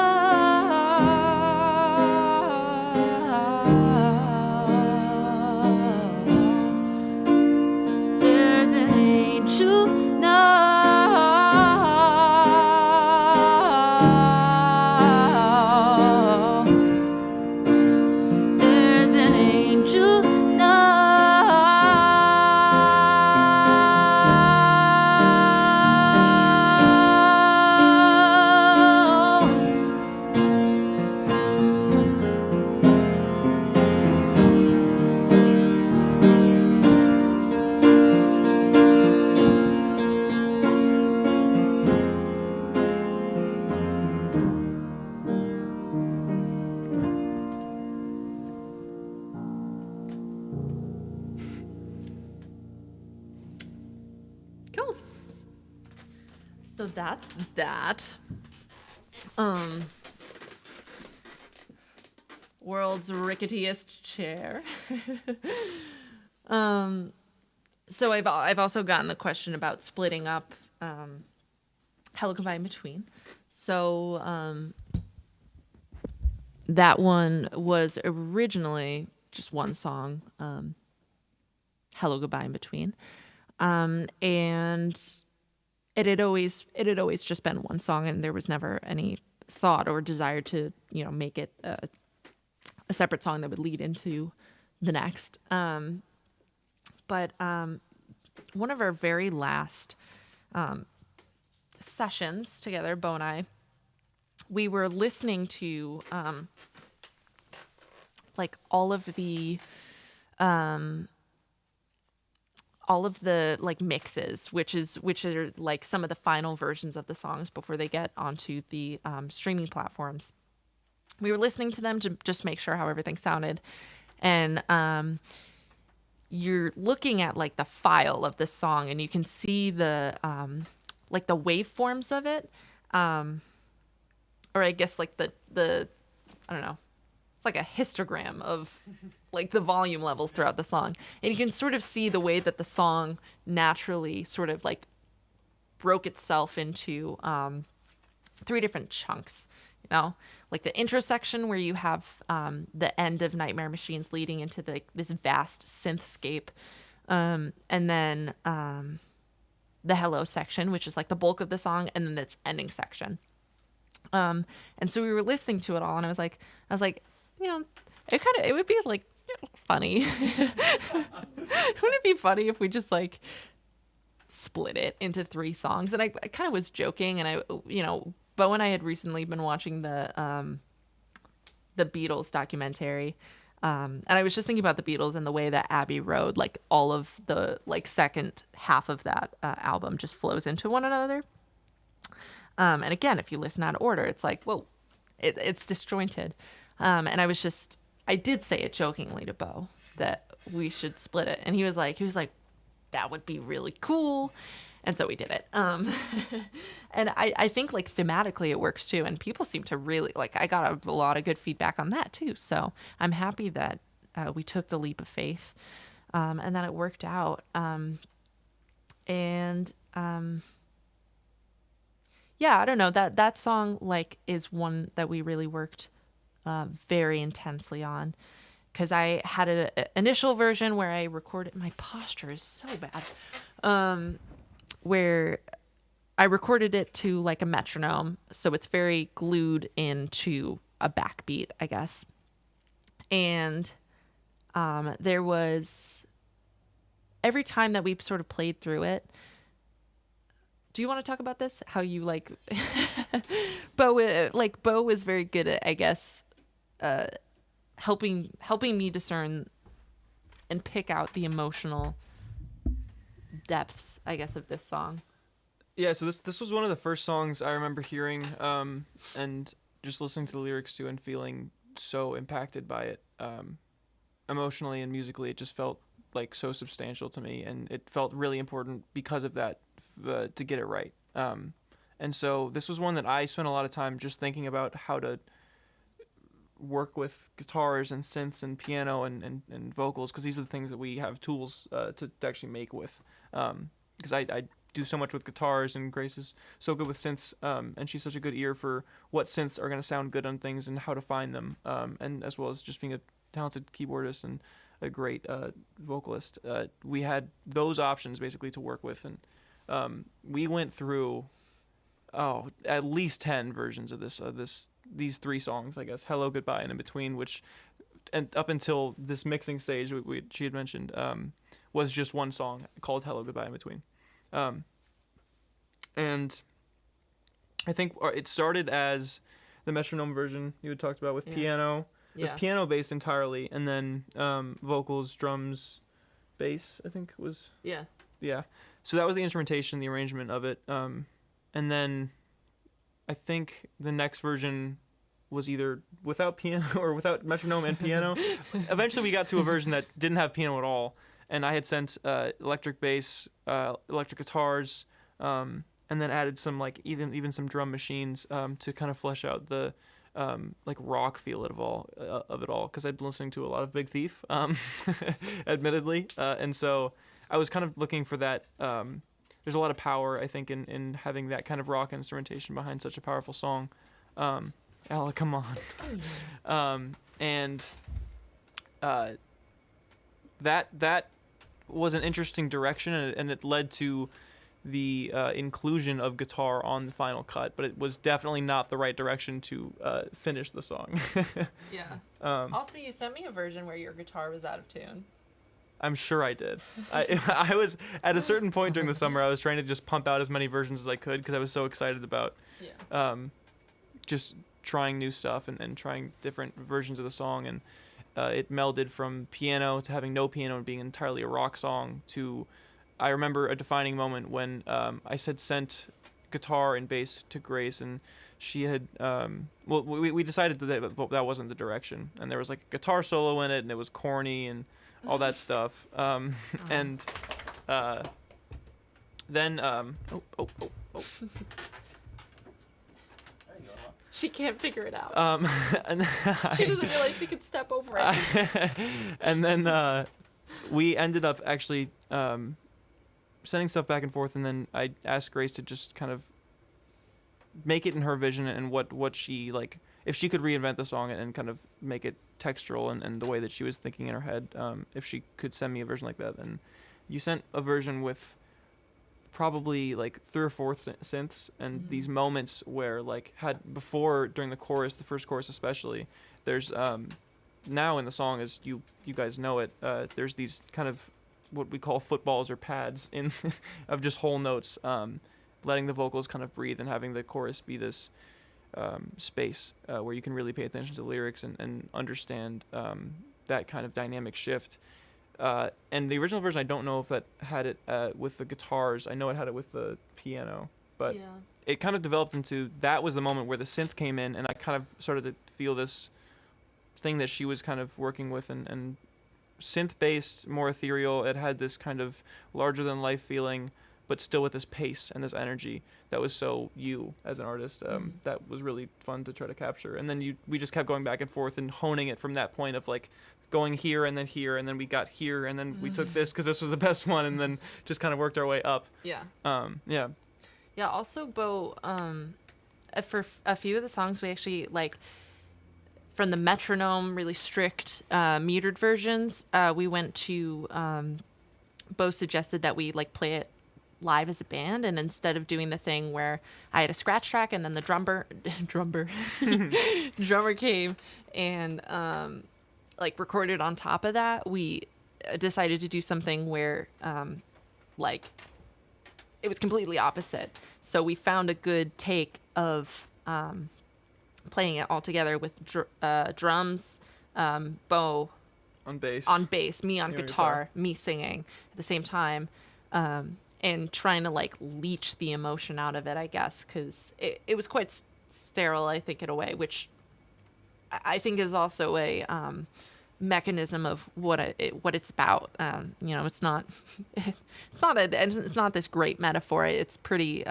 S1: There's an angel now. There's an angel now. Cool. So that's that. World's ricketiest chair. So I've also gotten the question about splitting up Hello Goodbye in Between. So that one was originally just one song, Hello Goodbye in Between. And it had always just been one song, and there was never any thought or desire to, make it a separate song that would lead into the next. But one of our very last sessions together, Bo and I, we were listening to like all of the like mixes, which are like some of the final versions of the songs before they get onto the streaming platforms. We were listening to them to just make sure how everything sounded, and you're looking at like the file of this song, and you can see the like the waveforms of it, or I guess like the I don't know. It's like a histogram of like the volume levels throughout the song. And you can sort of see the way that the song naturally sort of like broke itself into 3 different chunks, like the intro section where you have the end of Nightmare Machines leading into this vast synthscape. And then the hello section, which is like the bulk of the song, and then its ending section. And so we were listening to it all, and I was like, it would be like funny. Wouldn't it be funny if we just like split it into 3 songs? And I kind of was joking, and Bo and I had recently been watching the Beatles documentary. And I was just thinking about the Beatles and the way that Abbey Road, like all of the like second half of that album just flows into one another. And again, if you listen out of order, it's like, whoa, it's disjointed. And I did say it jokingly to Bo that we should split it. And he was like, that would be really cool. And so we did it. And I think like thematically it works too. And people seem to really like, I got a lot of good feedback on that too. So I'm happy that we took the leap of faith and that it worked out. Yeah, I don't know, that song like is one that we really worked very intensely on, because I had an initial version where I recorded. My posture is so bad. Where I recorded it to like a metronome, so it's very glued into a backbeat, I guess. And there was, every time that we sort of played through it. Do you want to talk about this? How you like Bo was very good at, I guess, helping me discern and pick out the emotional depths, I guess, of this song.
S2: Yeah, so this was one of the first songs I remember hearing, and just listening to the lyrics to and feeling so impacted by it, emotionally and musically. It just felt like so substantial to me, and it felt really important because of that, to get it right. And so this was one that I spent a lot of time just thinking about how to work with guitars and synths and piano and vocals, because these are the things that we have tools to actually make with. Because I do so much with guitars, and Grace is so good with synths, and she's such a good ear for what synths are going to sound good on things and how to find them, and as well as just being a talented keyboardist and a great vocalist. We had those options basically to work with, and we went through at least 10 versions of these 3 songs, I guess, Hello, Goodbye, and In Between, which, and up until this mixing stage she had mentioned, was just one song called Hello, Goodbye, In Between. And I think it started as the metronome version you had talked about with piano. It was piano based entirely, and then vocals, drums, bass, I think was. Yeah. So that was the instrumentation, the arrangement of it. And then I think the next version was either without piano or without metronome and piano. Eventually we got to a version that didn't have piano at all, and I had sent electric bass, electric guitars, and then added some even some drum machines to kind of flesh out the rock feel of it all, because I'd been listening to a lot of Big Thief, admittedly, and so I was kind of looking for that. There's a lot of power, I think, in having that kind of rock instrumentation behind such a powerful song. Ella, come on. And that was an interesting direction, and it led to the inclusion of guitar on the final cut, but it was definitely not the right direction to finish the song.
S1: Also, you sent me a version where your guitar was out of tune.
S2: I'm sure I did. I was, at a certain point during the summer, I was trying to just pump out as many versions as I could, because I was so excited about just trying new stuff and trying different versions of the song. And it melded from piano to having no piano and being entirely a rock song to, I remember a defining moment when I sent guitar and bass to Grace, and she had, we decided that wasn't the direction. And there was like a guitar solo in it, and it was corny and all that stuff. And then,
S1: She can't figure it out.
S2: And
S1: she doesn't realize she could step over it.
S2: And then we ended up actually sending stuff back and forth, and then I asked Grace to just kind of make it in her vision and what she, like, if she could reinvent the song and kind of make it textural and the way that she was thinking in her head, if she could send me a version like that. And you sent a version with probably like 3 or 4 synths and these moments where, like, had before during the chorus, the first chorus especially, there's now in the song, as you guys know it, there's these kind of what we call footballs or pads in of just whole notes, letting the vocals kind of breathe and having the chorus be this space where you can really pay attention to the lyrics and understand that kind of dynamic shift. And the original version, I don't know if that had it with the guitars. I know it had it with the piano, but it kind of developed into, that was the moment where the synth came in, and I kind of started to feel this thing that she was kind of working with, and synth-based, more ethereal. It had this kind of larger-than-life feeling, but still with this pace and this energy that was so you as an artist. That was really fun to try to capture. And then we just kept going back and forth and honing it from that point of, like, going here, and then we got here, and then we took this because this was the best one, and then just kind of worked our way up.
S1: Also, Bo, for a few of the songs, we actually, like, from the metronome, really strict metered versions, we went to Bo suggested that we like play it live as a band, and instead of doing the thing where I had a scratch track and then the drummer came and like recorded on top of that, we decided to do something where like it was completely opposite. So we found a good take of playing it all together with drums, Bo
S2: On bass.
S1: me on guitar, me singing at the same time, and trying to like leech the emotion out of it, I guess, because it was quite sterile, I think, in a way, which I think is also a mechanism of what it's about. It's not it's not this great metaphor. It's pretty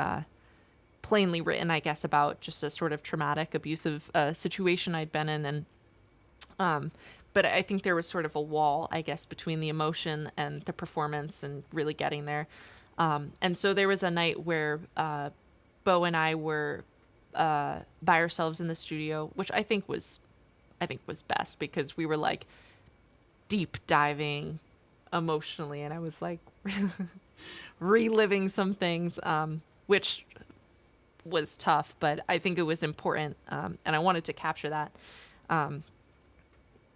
S1: plainly written, I guess, about just a sort of traumatic, abusive situation I'd been in, and but I think there was sort of a wall, I guess, between the emotion and the performance and really getting there. And so there was a night where Bo and I were by ourselves in the studio, which I think was best, because we were like deep diving emotionally, and I was like reliving some things, which was tough, but I think it was important, and I wanted to capture that.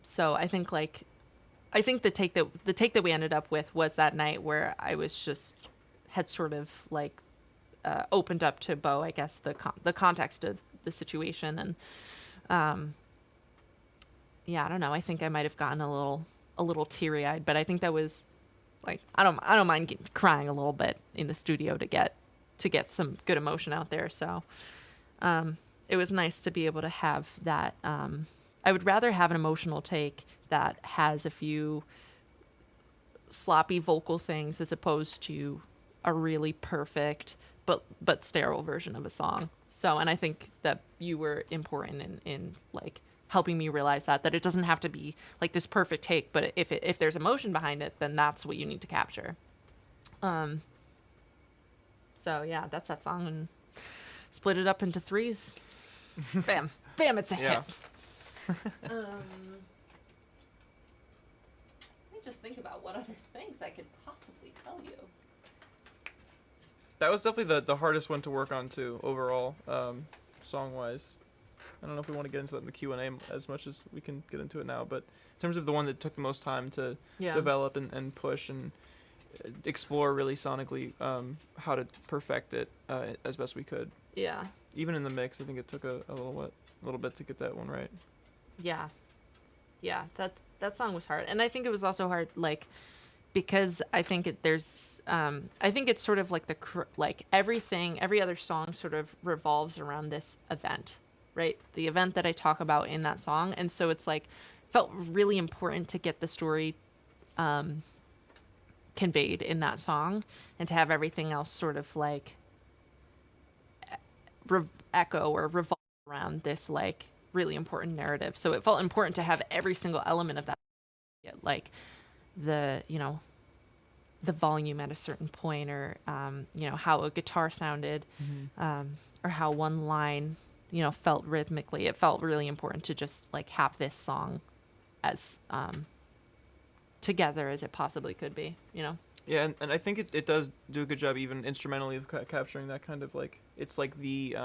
S1: So I think the take that we ended up with was that night where I had sort of like opened up to Bo, I guess, the context of the situation, and yeah, I don't know. I think I might have gotten a little teary eyed, but I think that was like I don't mind crying a little bit in the studio to get some good emotion out there. So it was nice to be able to have that. I would rather have an emotional take that has a few sloppy vocal things as opposed to a really perfect but sterile version of a song. So, and I think that you were important in like helping me realize that it doesn't have to be like this perfect take, but if there's emotion behind it, then that's what you need to capture. So yeah, that's that song, and split it up into threes. Bam, it's a hit. Let me just think about what other things I could possibly tell you.
S2: That was definitely the hardest one to work on too, overall, song-wise. I don't know if we want to get into that in the Q&A as much as we can get into it now, but in terms of the one that took the most time to develop and push and explore really sonically, how to perfect it as best we could.
S1: Yeah.
S2: Even in the mix, I think it took a little bit to get that one right.
S1: Yeah, that song was hard, and I think it was also hard, like, because I think I think it's sort of like every other song sort of revolves around this event, right? The event that I talk about in that song, and so it's like felt really important to get the story conveyed in that song, and to have everything else sort of like echo or revolve around this like really important narrative. So it felt important to have every single element of that, like the volume at a certain point, or how a guitar sounded, or how one line felt rhythmically. It felt really important to just like have this song as together as it possibly could be.
S2: Yeah, and I think it does do a good job even instrumentally of capturing that kind of like, it's like the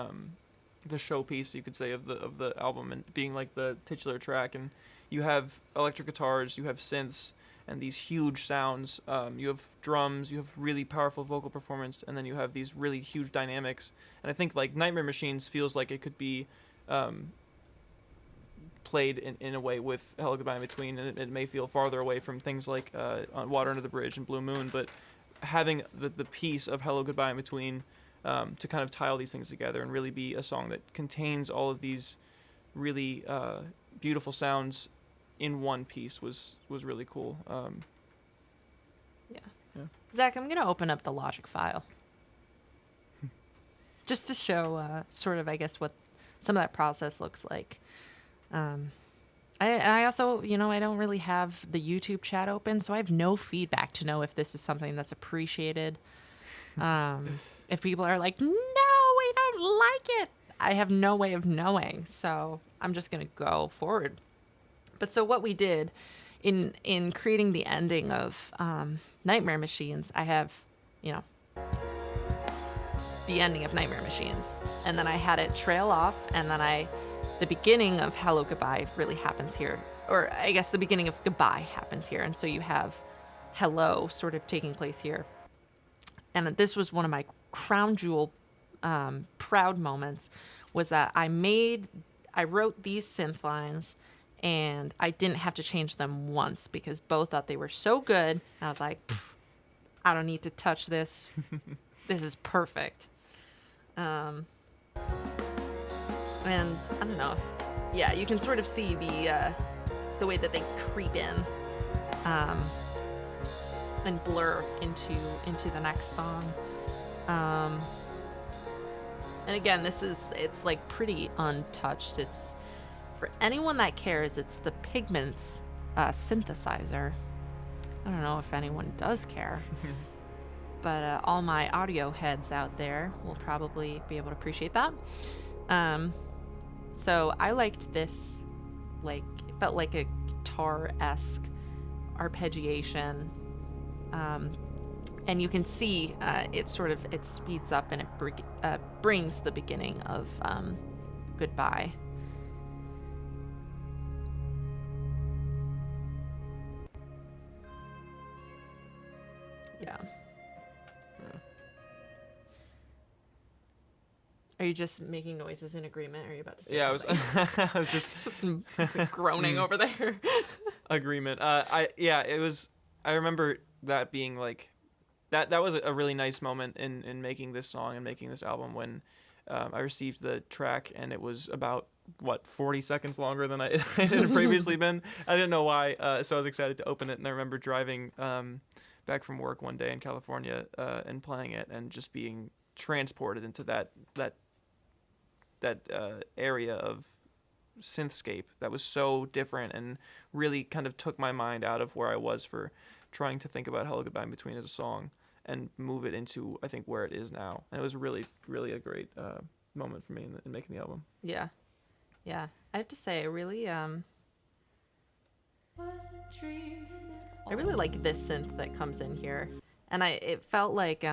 S2: showpiece, you could say, of the album, and being like the titular track. And you have electric guitars, you have synths, and these huge sounds. You have drums, you have really powerful vocal performance, and then you have these really huge dynamics. And I think like Nightmare Machines feels like it could be played in a way with Hello Goodbye in Between, and it may feel farther away from things like on Water Under the Bridge and Blue Moon, but having the piece of Hello Goodbye in Between to kind of tie all these things together and really be a song that contains all of these really beautiful sounds in one piece was really cool.
S1: Yeah. Zach, I'm going to open up the Logic file just to show sort of, I guess, what some of that process looks like. I also, I don't really have the YouTube chat open, so I have no feedback to know if this is something that's appreciated. If people are like, no, we don't like it. I have no way of knowing, so I'm just gonna go forward. But so what we did in creating the ending of Nightmare Machines, I have, you know, the ending of Nightmare Machines, and then I had it trail off, and then the beginning of Hello Goodbye really happens here, or I guess the beginning of Goodbye happens here, and so you have Hello sort of taking place here. And this was one of my crown jewel proud moments, was that I wrote these synth lines, and I didn't have to change them once because Bo thought they were so good. And I was like, I don't need to touch this. This is perfect. And I don't know if, yeah, you can sort of see the way that they creep in and blur into the next song. And again, it's like pretty untouched. It's, for anyone that cares, it's the Pigments synthesizer. I don't know if anyone does care. But all my audio heads out there will probably be able to appreciate that. So I liked this, like, it felt like a guitar-esque arpeggiation. And you can see it speeds up, and it brings the beginning of Goodbye. Yeah. Are you just making noises in agreement? Or are you about to say something?
S2: I was just
S1: groaning over there.
S2: agreement. It was. I remember that being like, that was a really nice moment in making this song and making this album when I received the track, and it was about 40 seconds longer than it had previously been. I didn't know why, so I was excited to open it, and I remember driving back from work one day in California and playing it and just being transported into that area of synthscape that was so different and really kind of took my mind out of where I was for trying to think about Hello Goodbye in Between as a song and move it into, I think, where it is now. And it was really, really a great moment for me in making the album.
S1: Yeah. I have to say, I really like this synth that comes in here, and it felt like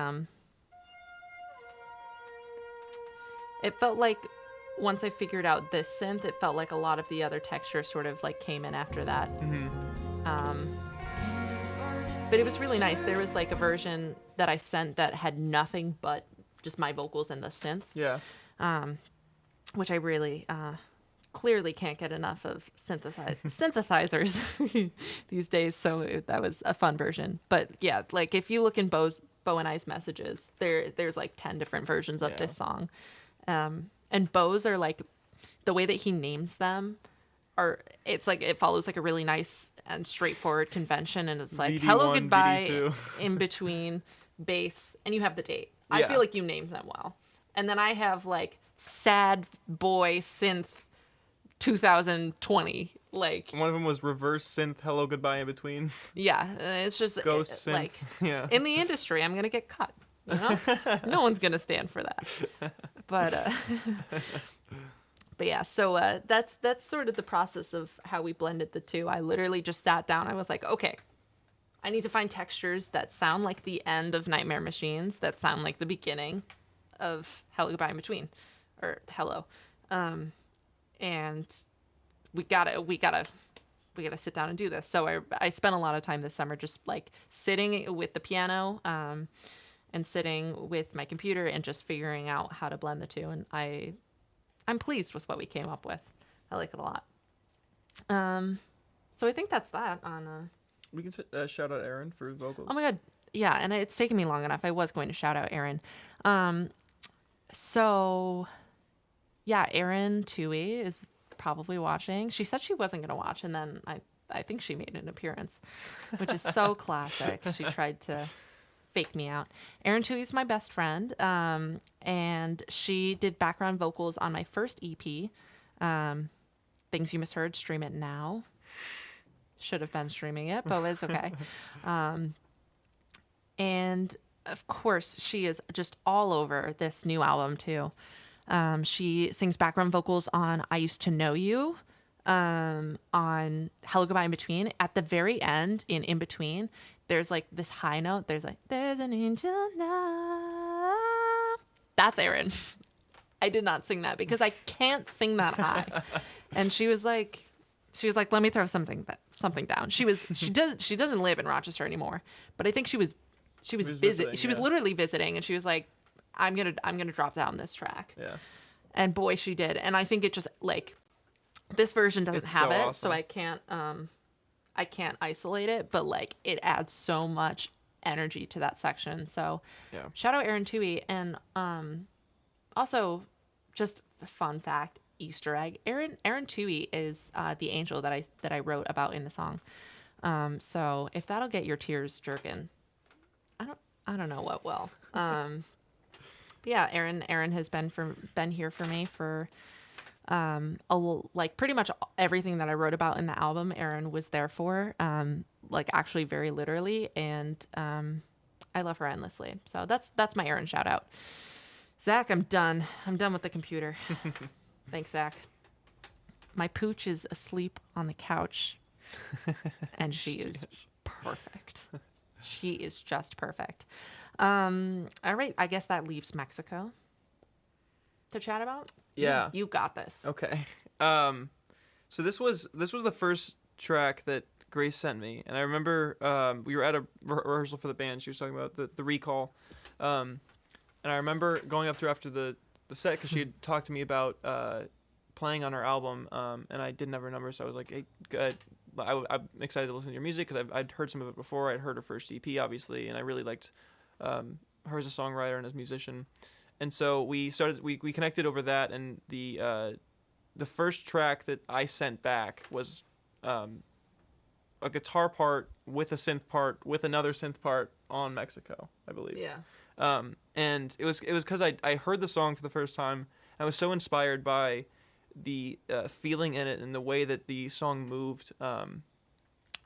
S1: once I figured out this synth, it felt like a lot of the other textures sort of like came in after that. But it was really nice. There was like a version that I sent that had nothing but just my vocals and the synth.
S2: Yeah.
S1: Which I really clearly can't get enough of synthesizers these days. So that was a fun version. But yeah, like if you look in Bo and I's messages, there's like 10 different versions of this song. And Bo's are like, the way that he names them it's like it follows like a really nice and straightforward convention, and it's like VD1, Hello Goodbye, VD2. In between, bass, and you have the date. Yeah. I feel like you named them well. And then I have like Sad Boy Synth 2020. Like
S2: one of them was reverse synth Hello Goodbye in Between.
S1: Yeah, it's just
S2: ghost synth.
S1: Like,
S2: yeah.
S1: In the industry, I'm gonna get cut. You know, no one's gonna stand for that. But yeah, so that's sort of the process of how we blended the two. I literally just sat down. I was like, okay, I need to find textures that sound like the end of Nightmare Machines, that sound like the beginning of Hello Goodbye in Between, or Hello, and we gotta sit down and do this. So I spent a lot of time this summer just like sitting with the piano, and sitting with my computer and just figuring out how to blend the two. And I'm pleased with what we came up with. I like it a lot. So I think that's that on.
S2: We can shout out Aaron for vocals.
S1: Oh my God. Yeah. And it's taken me long enough. I was going to shout out Aaron. So yeah, Erin Tui is probably watching. She said she wasn't going to watch, and then I think she made an appearance, which is so classic. She tried to fake me out. Erin Tui is my best friend, and she did background vocals on my first EP, Things You Misheard. Stream it now. Should have been streaming it, but it's okay. And of course, she is just all over this new album too. She sings background vocals on I Used to Know You, on Hello Goodbye in Between. At the very end, in between, there's like this high note. There's an angel now. That's Erin. I did not sing that because I can't sing that high. And she was like, let me throw something down. She doesn't live in Rochester anymore, but I think she was visiting. She was literally visiting, and she was like, I'm gonna drop down this track.
S2: Yeah.
S1: And boy, she did. And I think it just like this version doesn't have
S2: so
S1: it,
S2: awesome.
S1: so I can't isolate it, but like it adds so much energy to that section. So
S2: Yeah.
S1: shout out Erin Toohey. And also just a fun fact, Easter egg, Erin Toohey is the angel that I wrote about in the song. So if that'll get your tears jerking, I don't know what will. But yeah, Erin has been here for me for like pretty much everything that I wrote about in the album. Erin was there for, like actually very literally, and I love her endlessly. So that's my Erin shout out. Zach, I'm done with the computer. Thanks, Zach. My pooch is asleep on the couch, and she is perfect. She is just perfect. All right, I guess that leaves Mexico to chat about.
S2: Yeah.
S1: You got this.
S2: Okay. So this was the first track that Grace sent me, and I remember we were at a rehearsal for the band. She was talking about the recall, and I remember going up to her after the set because she had talked to me about playing on her album, and I didn't have her number, so I was like, hey, good. I'm excited to listen to your music because I'd heard some of it before. I'd heard her first EP, obviously, and I really liked her as a songwriter and as a musician. And so we connected over that, and the first track that I sent back was a guitar part with a synth part with another synth part on Mexico, I believe.
S1: Yeah.
S2: And it was because I heard the song for the first time. I was so inspired by the feeling in it and the way that the song moved. I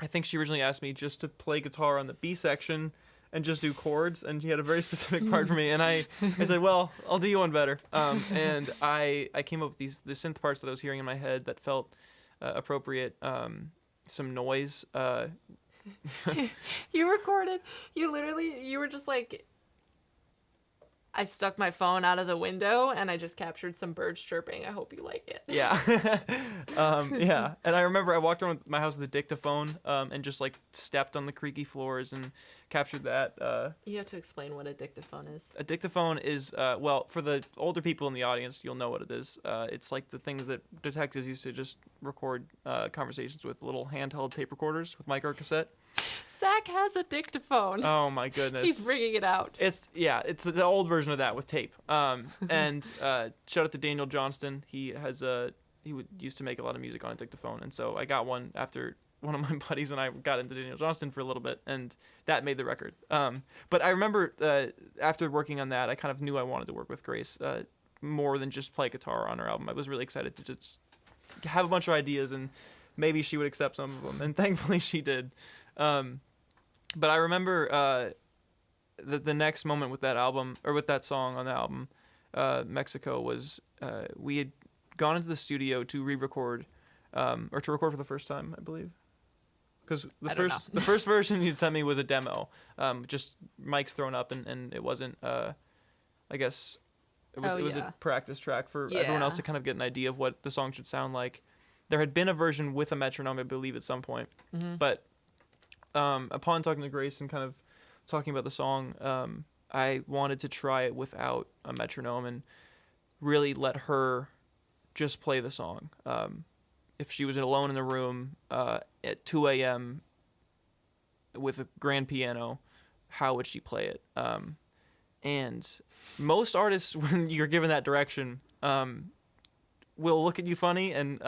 S2: think she originally asked me just to play guitar on the B section and just do chords, and she had a very specific part for me, and I said, well, I'll do you one better. And I came up with the synth parts that I was hearing in my head that felt appropriate. Some noise.
S1: You recorded. You were just like, I stuck my phone out of the window and I just captured some birds chirping. I hope you like it.
S2: Yeah. Yeah. And I remember I walked around my house with a dictaphone and just like stepped on the creaky floors and captured that.
S1: You have to explain what a dictaphone is.
S2: A dictaphone is, well, for the older people in the audience, you'll know what it is. It's like the things that detectives used to just record conversations with little handheld tape recorders with micro cassette.
S1: Zach has a dictaphone.
S2: Oh my goodness.
S1: He's bringing it out.
S2: It's the old version of that with tape. And shout out to Daniel Johnston. He used to make a lot of music on a dictaphone, and so I got one after one of my buddies and I got into Daniel Johnston for a little bit, and that made the record. But I remember after working on that, I kind of knew I wanted to work with Grace more than just play guitar on her album. I was really excited to just have a bunch of ideas, and maybe she would accept some of them, and thankfully she did. But I remember the next moment with that album, or with that song on the album, Mexico, was we had gone into the studio to re-record, or to record for the first time, I believe. Because the first version you'd sent me was a demo, just mics thrown up, and it wasn't, I guess, it was a practice track for everyone else to kind of get an idea of what the song should sound like. There had been a version with a metronome, I believe, at some point, but upon talking to Grace and kind of talking about the song, I wanted to try it without a metronome and really let her just play the song. If she was alone in the room at 2 a.m. with a grand piano, how would she play it? And most artists, when you're given that direction, will look at you funny and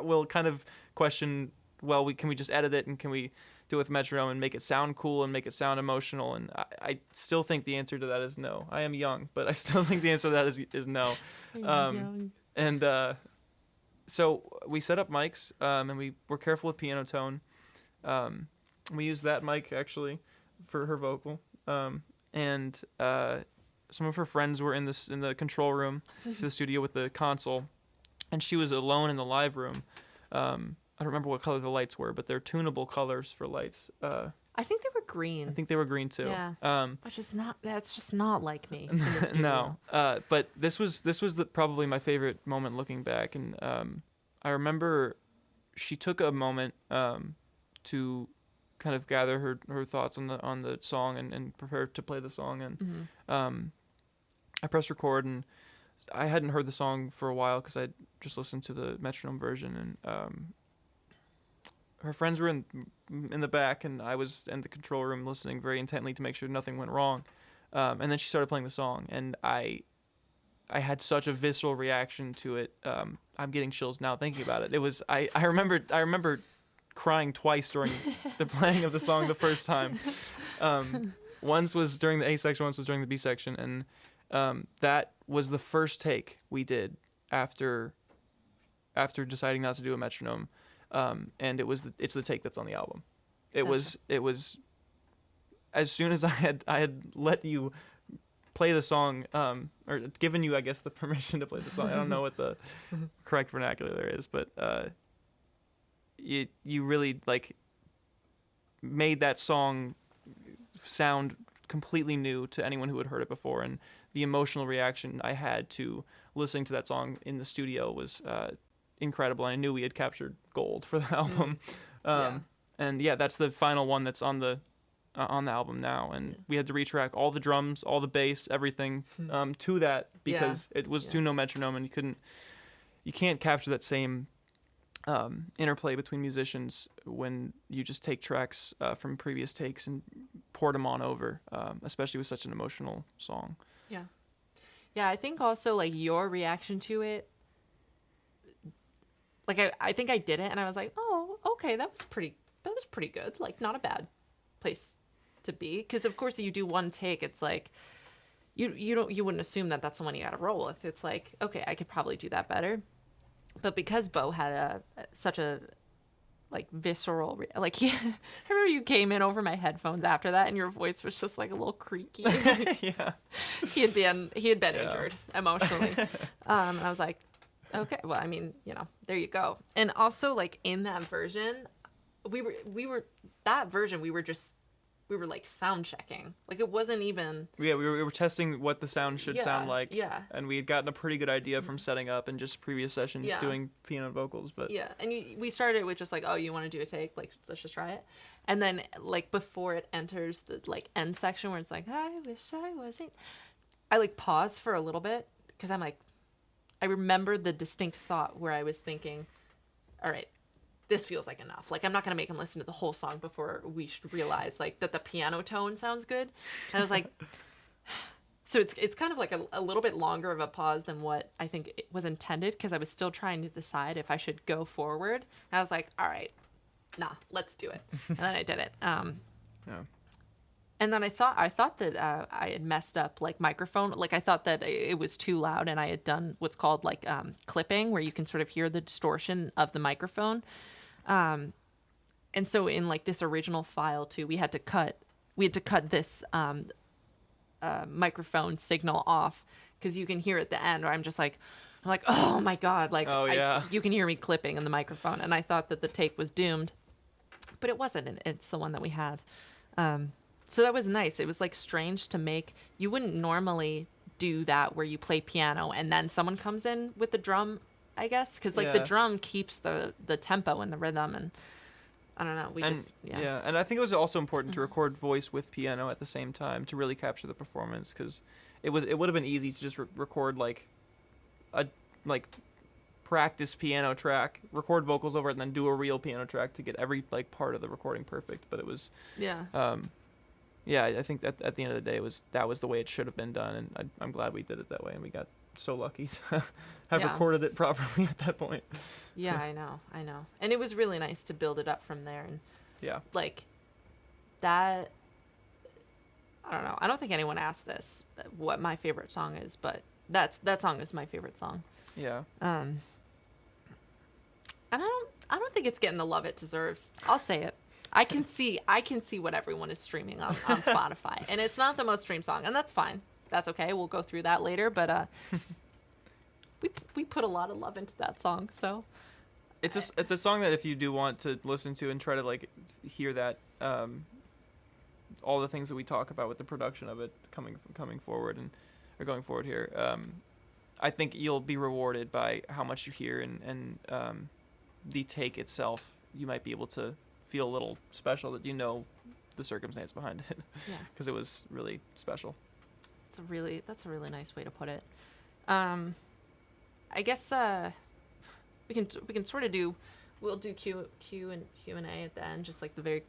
S2: will kind of question, well, can we just edit it, and can we do it with metronome and make it sound cool and make it sound emotional? And I still think the answer to that is no. I am young, but I still think the answer to that is no. And so we set up mics, and we were careful with piano tone. We used that mic actually for her vocal, and some of her friends were in the control room to the studio with the console, and she was alone in the live room. I don't remember what color the lights were, but they're tunable colors for lights.
S1: I think they were green.
S2: I think they were green too.
S1: Yeah. Which is not. That's just not like me. In the studio.
S2: No. But this was probably my favorite moment looking back, and I remember she took a moment to kind of gather her thoughts on the song and prepare to play the song, and I pressed record, and I hadn't heard the song for a while because I'd just listened to the metronome version, and her friends were in the back, and I was in the control room listening very intently to make sure nothing went wrong. And then she started playing the song, and I had such a visceral reaction to it. I'm getting chills now thinking about it. It was I remember crying twice during the playing of the song the first time. Once was during the A section, once was during the B section, and that was the first take we did after deciding not to do a metronome. And it's the take that's on the album. It was as soon as I had let you play the song, or given you, I guess, the permission to play the song. I don't know what the correct vernacular there is, but you really like made that song sound completely new to anyone who had heard it before, and the emotional reaction I had to listening to that song in the studio was incredible. I knew we had captured gold for the album. And yeah, that's the final one that's on the album now, and we had to retrack all the drums, all the bass, everything to that because it was to no metronome, and you can't capture that same interplay between musicians when you just take tracks from previous takes and port them on over, especially with such an emotional song.
S1: Yeah, I think also like your reaction to it, like I think I did it and I was like, oh, okay, that was pretty good. Like, not a bad place to be, because of course you do one take, it's like you wouldn't assume that that's someone you got to roll with. It's like, okay, I could probably do that better. But because Bo had such a like visceral I remember you came in over my headphones after that and your voice was just like a little creaky.
S2: Yeah.
S1: He had been injured emotionally. And I was like, okay, well, I mean, there you go. And also, like, in that version, we were like sound checking. Like, it wasn't even.
S2: Yeah, we were testing what the sound should sound like.
S1: Yeah.
S2: And we had gotten a pretty good idea from setting up and just previous sessions doing piano and vocals. But
S1: yeah, and we started with just like, oh, you want to do a take? Like, let's just try it. And then, like, before it enters the like end section where it's like, I wish I wasn't. I like pause for a little bit because I'm like, I remember the distinct thought where I was thinking, all right, this feels like enough. Like, I'm not going to make him listen to the whole song before we should realize, like, that the piano tone sounds good. And I was like, so it's kind of like a little bit longer of a pause than what I think it was intended, because I was still trying to decide if I should go forward. And I was like, all right, nah, let's do it. And then I did it.
S2: yeah.
S1: And then I thought that I had messed up like microphone. Like, I thought that it was too loud, and I had done what's called like clipping, where you can sort of hear the distortion of the microphone. And so in like this original file too, we had to cut this microphone signal off, because you can hear at the end where I'm like, oh my God, like,
S2: oh, yeah.
S1: you can hear me clipping in the microphone, and I thought that the take was doomed, but it wasn't. And it's the one that we have. So that was nice. It was like strange to make. You wouldn't normally do that where you play piano and then someone comes in with the drum, I guess, because like the drum keeps the tempo and the rhythm, and I don't know.
S2: And I think it was also important to record voice with piano at the same time to really capture the performance, because it would have been easy to just record like a practice piano track, record vocals over it, and then do a real piano track to get every like part of the recording perfect. But it was I think that at the end of the day, that was the way it should have been done, and I'm glad we did it that way, and we got so lucky to have recorded it properly at that point.
S1: Yeah, I know. And it was really nice to build it up from there, and like that, I don't know. I don't think anyone asked this, what my favorite song is, but that song is my favorite song.
S2: Yeah.
S1: And I don't think it's getting the love it deserves. I'll say it. I can see what everyone is streaming on Spotify, and it's not the most streamed song, and that's fine. that's okay. We'll go through that later. But we put a lot of love into that song. So
S2: It's a song that if you do want to listen to and try to like hear that all the things that we talk about with the production of it coming forward and or going forward here, I think you'll be rewarded by how much you hear and the take itself. You might be able to feel a little special that you know the circumstance behind it.
S1: Yeah.
S2: Because it was really special.
S1: that's a really nice way to put it. I guess we can sort of we'll do Q and Q&A at the end, just like the very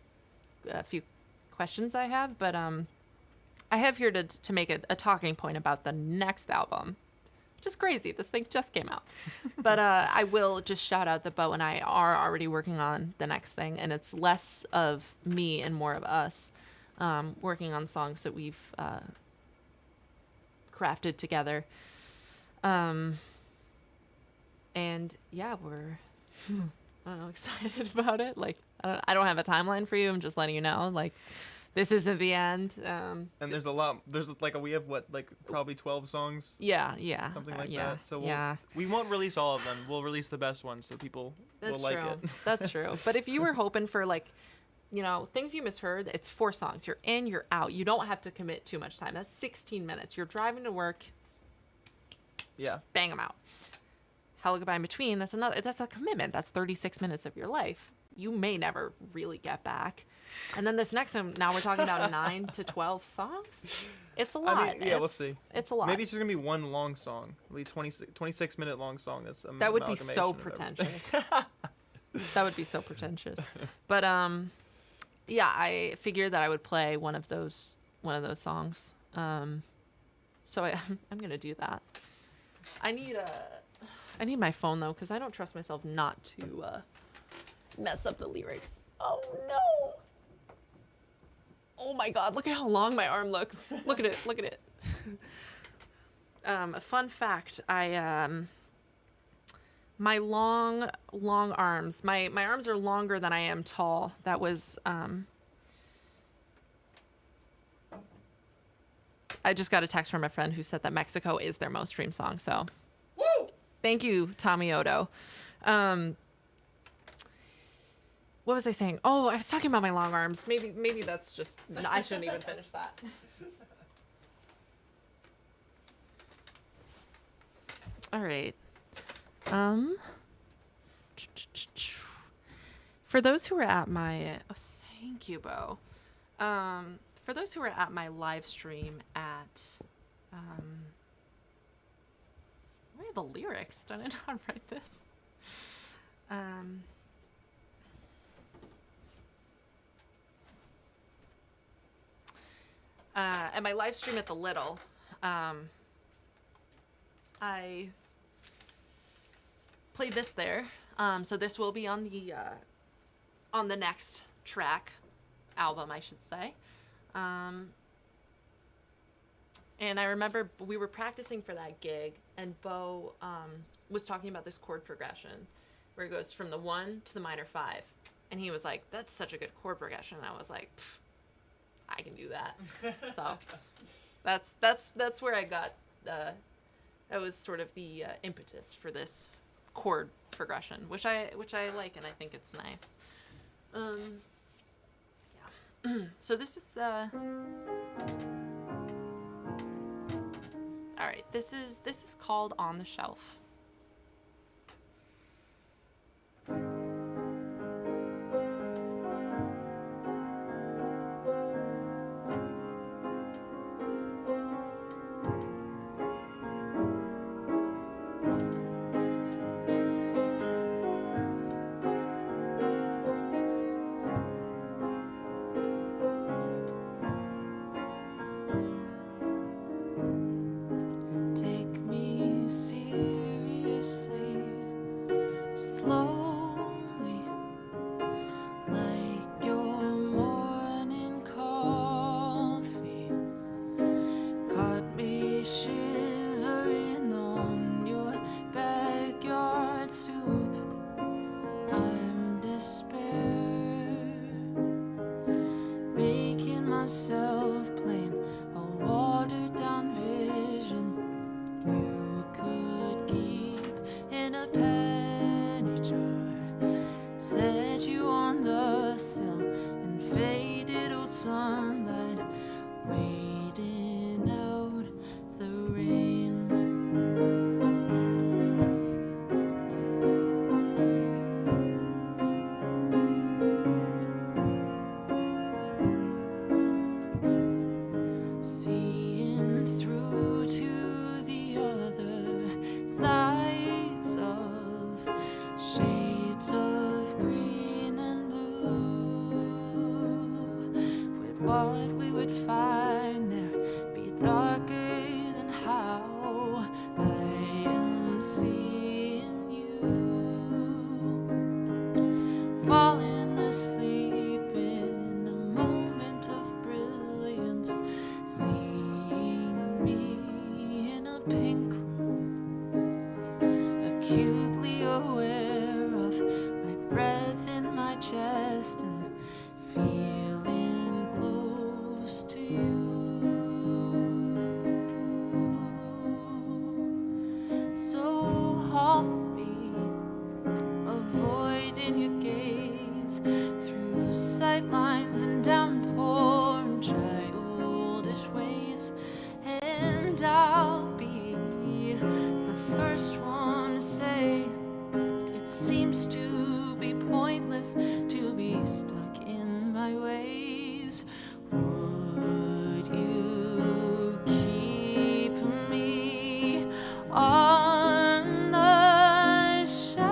S1: few questions I have. But I have here to make a talking point about the next album, which is crazy. This thing just came out. But I will just shout out that Bo and I are already working on the next thing, and it's less of me and more of us working on songs that we've crafted together. And yeah, we're I don't know, excited about it. Like I don't have a timeline for you. I'm just letting you know. Like this isn't the end.
S2: And there's a lot. There's we have probably 12 songs.
S1: Yeah.
S2: Something like
S1: yeah,
S2: that. So
S1: yeah.
S2: we won't release all of them. We'll release the best ones so people will like it.
S1: That's true. But if you were hoping for things you misheard, it's 4 songs. You're in, you're out. You don't have to commit too much time. That's 16 minutes. You're driving to work.
S2: Yeah.
S1: Just bang them out. Hello Goodbye in Between, that's a commitment. That's 36 minutes of your life. You may never really get back. And then this next one, now we're talking about 9 to 12 songs. It's a lot.
S2: I mean, we'll see.
S1: It's a lot.
S2: Maybe it's just going to be one long song. It'll be 26-minute long song.
S1: That would be so pretentious. That would be so pretentious. But yeah, I figured that I would play one of those songs. So I'm going to do that. I need my phone, though, because I don't trust myself not to mess up the lyrics. Oh, no. Oh, my God. Look at how long my arm looks. Look at it. Look at it. A fun fact, my long arms, my arms are longer than I am tall. That was, I just got a text from a friend who said that Mexico is their most streamed song, so... Thank you, Tommy Odo. What was I saying? Oh, I was talking about my long arms. Maybe that's just... No, I shouldn't even finish that. All right. For those who were at my... Oh, thank you, Bo. For those who were at my live stream at... Where are the lyrics? Did I not write this? At my live stream at the Little, I played this there. So this will be on the next track, album, I should say. And I remember we were practicing for that gig, and Bo was talking about this chord progression where it goes from the 1 to the minor 5. And he was like, that's such a good chord progression. And I was like, I can do that. So that's where I got, that was sort of the impetus for this chord progression, which I like, and I think it's nice. Yeah. So this is, all right, this is called On the Shelf.
S4: Myself plain, a watered down vision.
S1: waiting out the rain. Seeing through to the other sides of shades of green and blue. Would what we would find there be darker than how I am seeing you? Falling asleep in a moment of brilliance, seeing me in a pink room, acutely aware of my breath in my chest and feeling close to you. So haunt me, avoiding your gaze through sightlines and downpour and childish ways, and I'll be the first one to say it seems to be pointless to be stuck in my ways. Would you keep me on the shelf?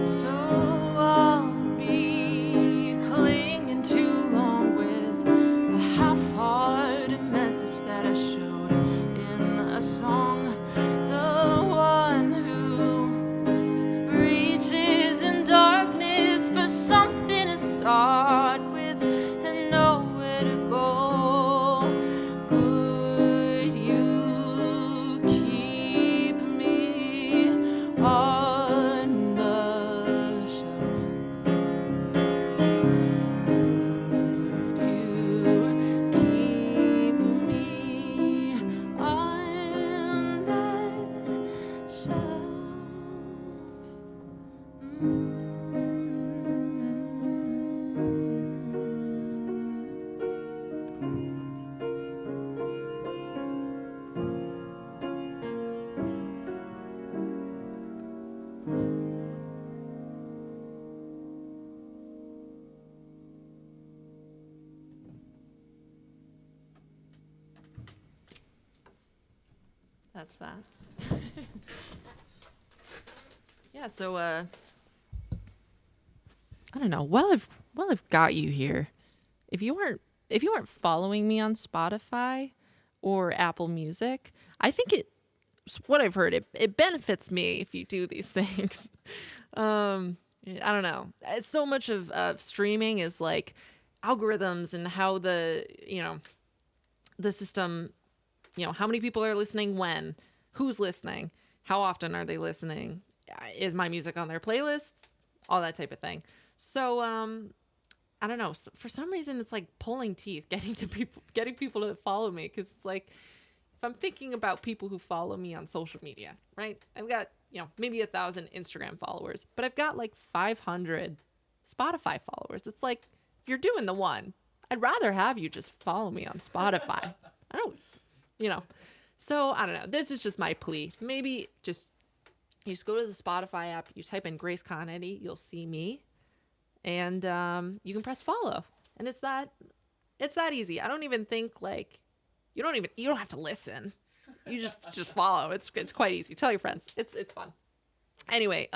S1: So I'll be clinging too long with a half-hearted message that I showed in a song. The one who reaches in darkness for something to start with and nowhere to go. Could you keep me on the shelf? Could you keep me on that shelf? That's that. Yeah, so I don't know. While I've got you here, if you weren't following me on Spotify or Apple Music, I think what I've heard, it benefits me if you do these things. I don't know. So much of streaming is like algorithms and how the system, how many people are listening when, who's listening, how often are they listening, is my music on their playlist, all that type of thing. So I don't know. For some reason, it's like pulling teeth getting people to follow me, because it's like if I'm thinking about people who follow me on social media, right? I've got maybe 1,000 Instagram followers, but I've got like 500 Spotify followers. It's like if you're doing the one, I'd rather have you just follow me on Spotify. I don't. So I don't know. This is just my plea. Maybe you just go to the Spotify app, you type in Grace Conetti, you'll see me, and you can press follow. And it's that easy. I don't even think like you don't have to listen. You just follow. It's quite easy. Tell your friends. It's fun. Anyway,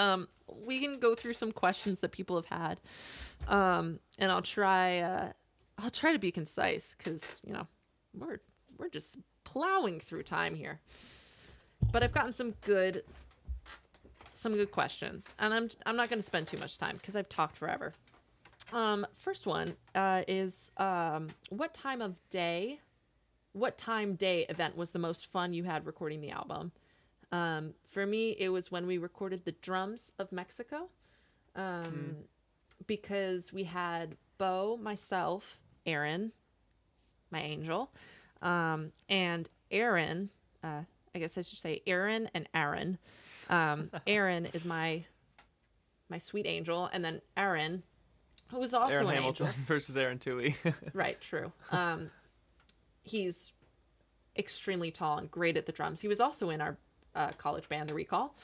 S1: we can go through some questions that people have had, and I'll try to be concise, because we're just plowing through time here. But I've gotten some good questions, and I'm not going to spend too much time because I've talked forever. First one is what time day event was the most fun you had recording the album? For me, it was when we recorded the drums of Mexico, because we had Bo, myself, Aaron, my angel, and Aaron. I guess I should say Aaron and Aaron. Aaron is my sweet angel, and then Aaron, who was also
S2: Aaron
S1: an
S2: Hamilton
S1: angel.
S2: versus Aaron Toohey.
S1: Right, true. He's extremely tall and great at the drums. He was also in our college band, The Recall.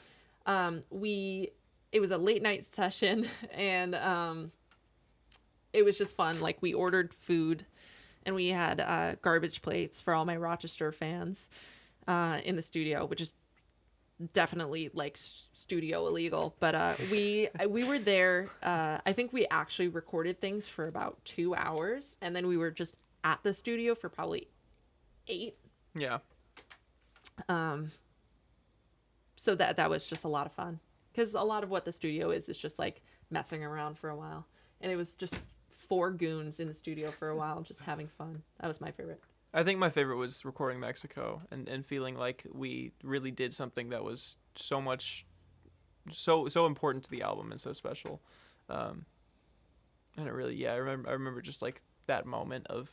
S1: It was a late night session, and it was just fun. Like, we ordered food, and we had garbage plates for all my Rochester fans in the studio, which is definitely like studio illegal. But we were there. I think we actually recorded things for about 2 hours, and then we were just at the studio for probably 8.
S2: Yeah.
S1: So that was just a lot of fun, because a lot of what the studio is just like messing around for a while, and it was just 4 goons in the studio for a while just having fun. That was my favorite.
S2: I think my favorite was recording Mexico and feeling like we really did something that was so important to the album and so special. And it really, I remember just like that moment of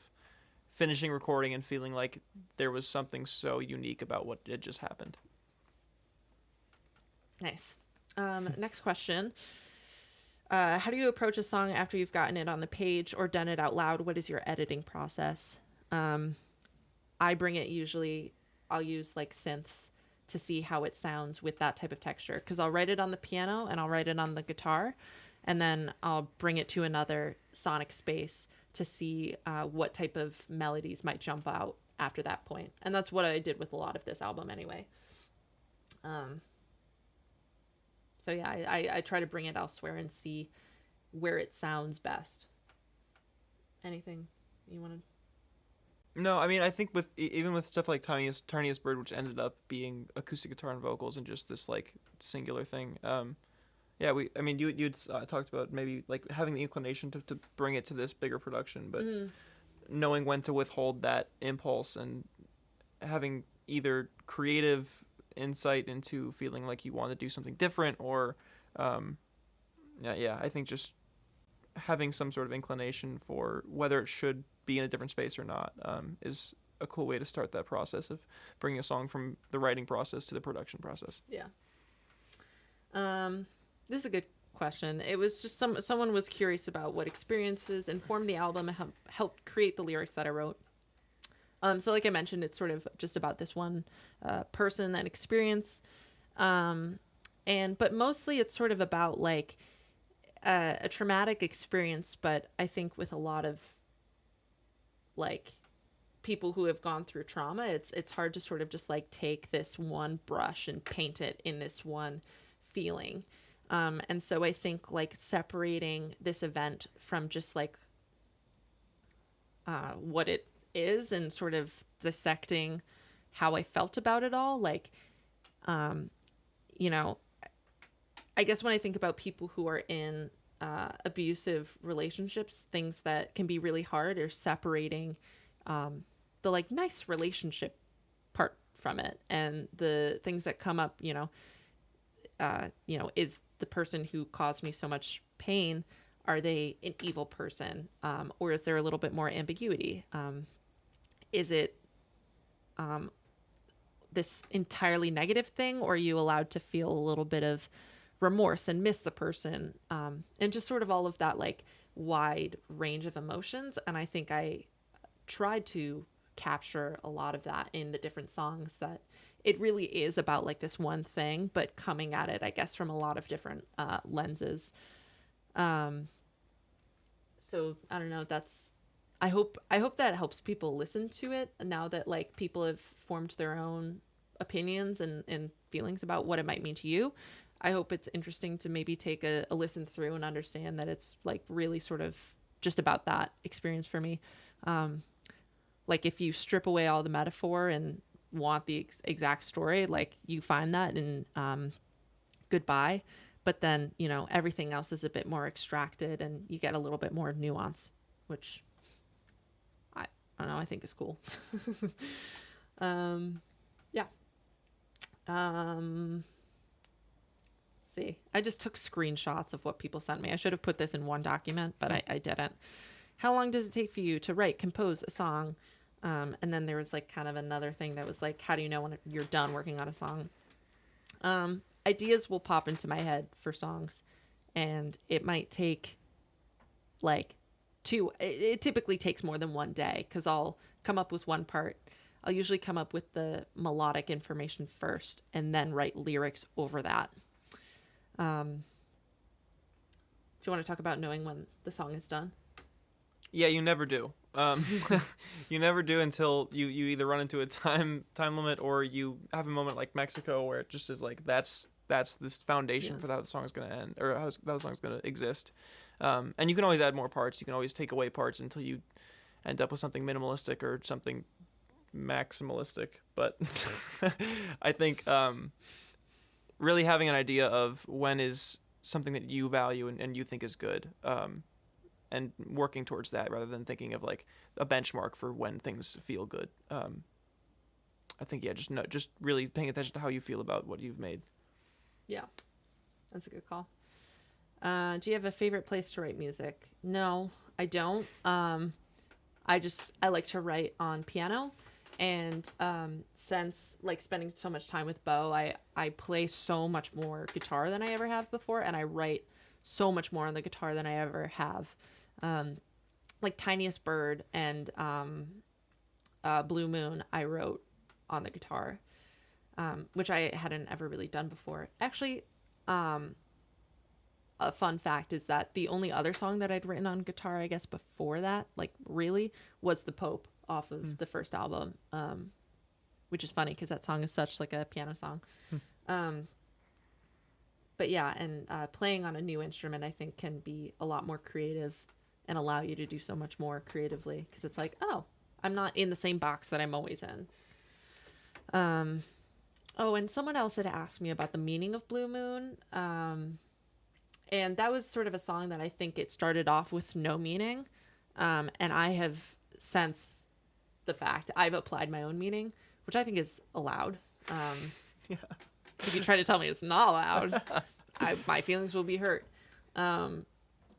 S2: finishing recording and feeling like there was something so unique about what had just happened.
S1: Nice. Next question. How do you approach a song after you've gotten it on the page or done it out loud? What is your editing process? I bring it usually, I'll use like synths to see how it sounds with that type of texture, because I'll write it on the piano and I'll write it on the guitar, and then I'll bring it to another sonic space to see what type of melodies might jump out after that point. And that's what I did with a lot of this album anyway. So yeah, I try to bring it elsewhere and see where it sounds best. Anything you want to?
S2: No, I mean, I think even with stuff like Tiniest Bird, which ended up being acoustic guitar and vocals and just this like singular thing. Yeah, you'd talked about maybe like having the inclination to bring it to this bigger production, but knowing when to withhold that impulse and having either creative insight into feeling like you want to do something different, or I think just having some sort of inclination for whether it should be in a different space or not is a cool way to start that process of bringing a song from the writing process to the production process.
S1: Yeah. This is a good question. It was just someone was curious about what experiences informed the album and helped create the lyrics that I wrote. So like I mentioned, it's sort of just about this one person and experience. But mostly it's sort of about like a traumatic experience, but I think with a lot of like people who have gone through trauma, it's hard to sort of just like take this one brush and paint it in this one feeling. And so I think like separating this event from just like what it is and sort of dissecting how I felt about it all, like I guess when I think about people who are in abusive relationships, things that can be really hard are separating the like nice relationship part from it, and the things that come up, is the person who caused me so much pain, are they an evil person, or is there a little bit more ambiguity? Is it this entirely negative thing, or are you allowed to feel a little bit of remorse and miss the person, and just sort of all of that like wide range of emotions? And I think I tried to capture a lot of that in the different songs, that it really is about like this one thing, but coming at it, I guess, from a lot of different lenses. So I don't know, I hope that helps people listen to it now that like people have formed their own opinions and feelings about what it might mean to you. I hope it's interesting to maybe take a listen through and understand that it's like really sort of just about that experience for me. Like if you strip away all the metaphor and want the exact story, like you find that in Goodbye, but then, everything else is a bit more extracted and you get a little bit more nuance, which I don't know, I think is cool. Yeah. See, I just took screenshots of what people sent me. I should have put this in one document, but I didn't. How long does it take for you to write, compose a song? And then there was like kind of another thing that was like, how do you know when you're done working on a song? Ideas will pop into my head for songs, and it might take like it typically takes more than one day, because I'll come up with one part. I'll usually come up with the melodic information first and then write lyrics over that. Do you want to talk about knowing when the song is done?
S2: Yeah, you never do. You never do until you either run into a time limit, or you have a moment like Mexico where it just is like that's this foundation for how the song is going to end, or how the song is going to exist. And you can always add more parts. You can always take away parts until you end up with something minimalistic or something maximalistic. But I think really having an idea of when is something that you value and you think is good, and working towards that rather than thinking of like a benchmark for when things feel good. I think, yeah, just really paying attention to how you feel about what you've made.
S1: Yeah, that's a good call. Do you have a favorite place to write music? No, I don't. I like to write on piano, and since like spending so much time with Bo, I play so much more guitar than I ever have before, and I write so much more on the guitar than I ever have. Like Tiniest Bird and Blue Moon, I wrote on the guitar, which I hadn't ever really done before. Actually, a fun fact is that the only other song that I'd written on guitar, I guess, before that, like really, was The Pope off of the first album, which is funny because that song is such like a piano song. But yeah, and playing on a new instrument, I think, can be a lot more creative and allow you to do so much more creatively, because it's like, oh, I'm not in the same box that I'm always in. Oh, and someone else had asked me about the meaning of Blue Moon. And that was sort of a song that I think it started off with no meaning. And I have, since the fact, I've applied my own meaning, which I think is allowed.
S2: Yeah.
S1: If you try to tell me it's not allowed, my feelings will be hurt.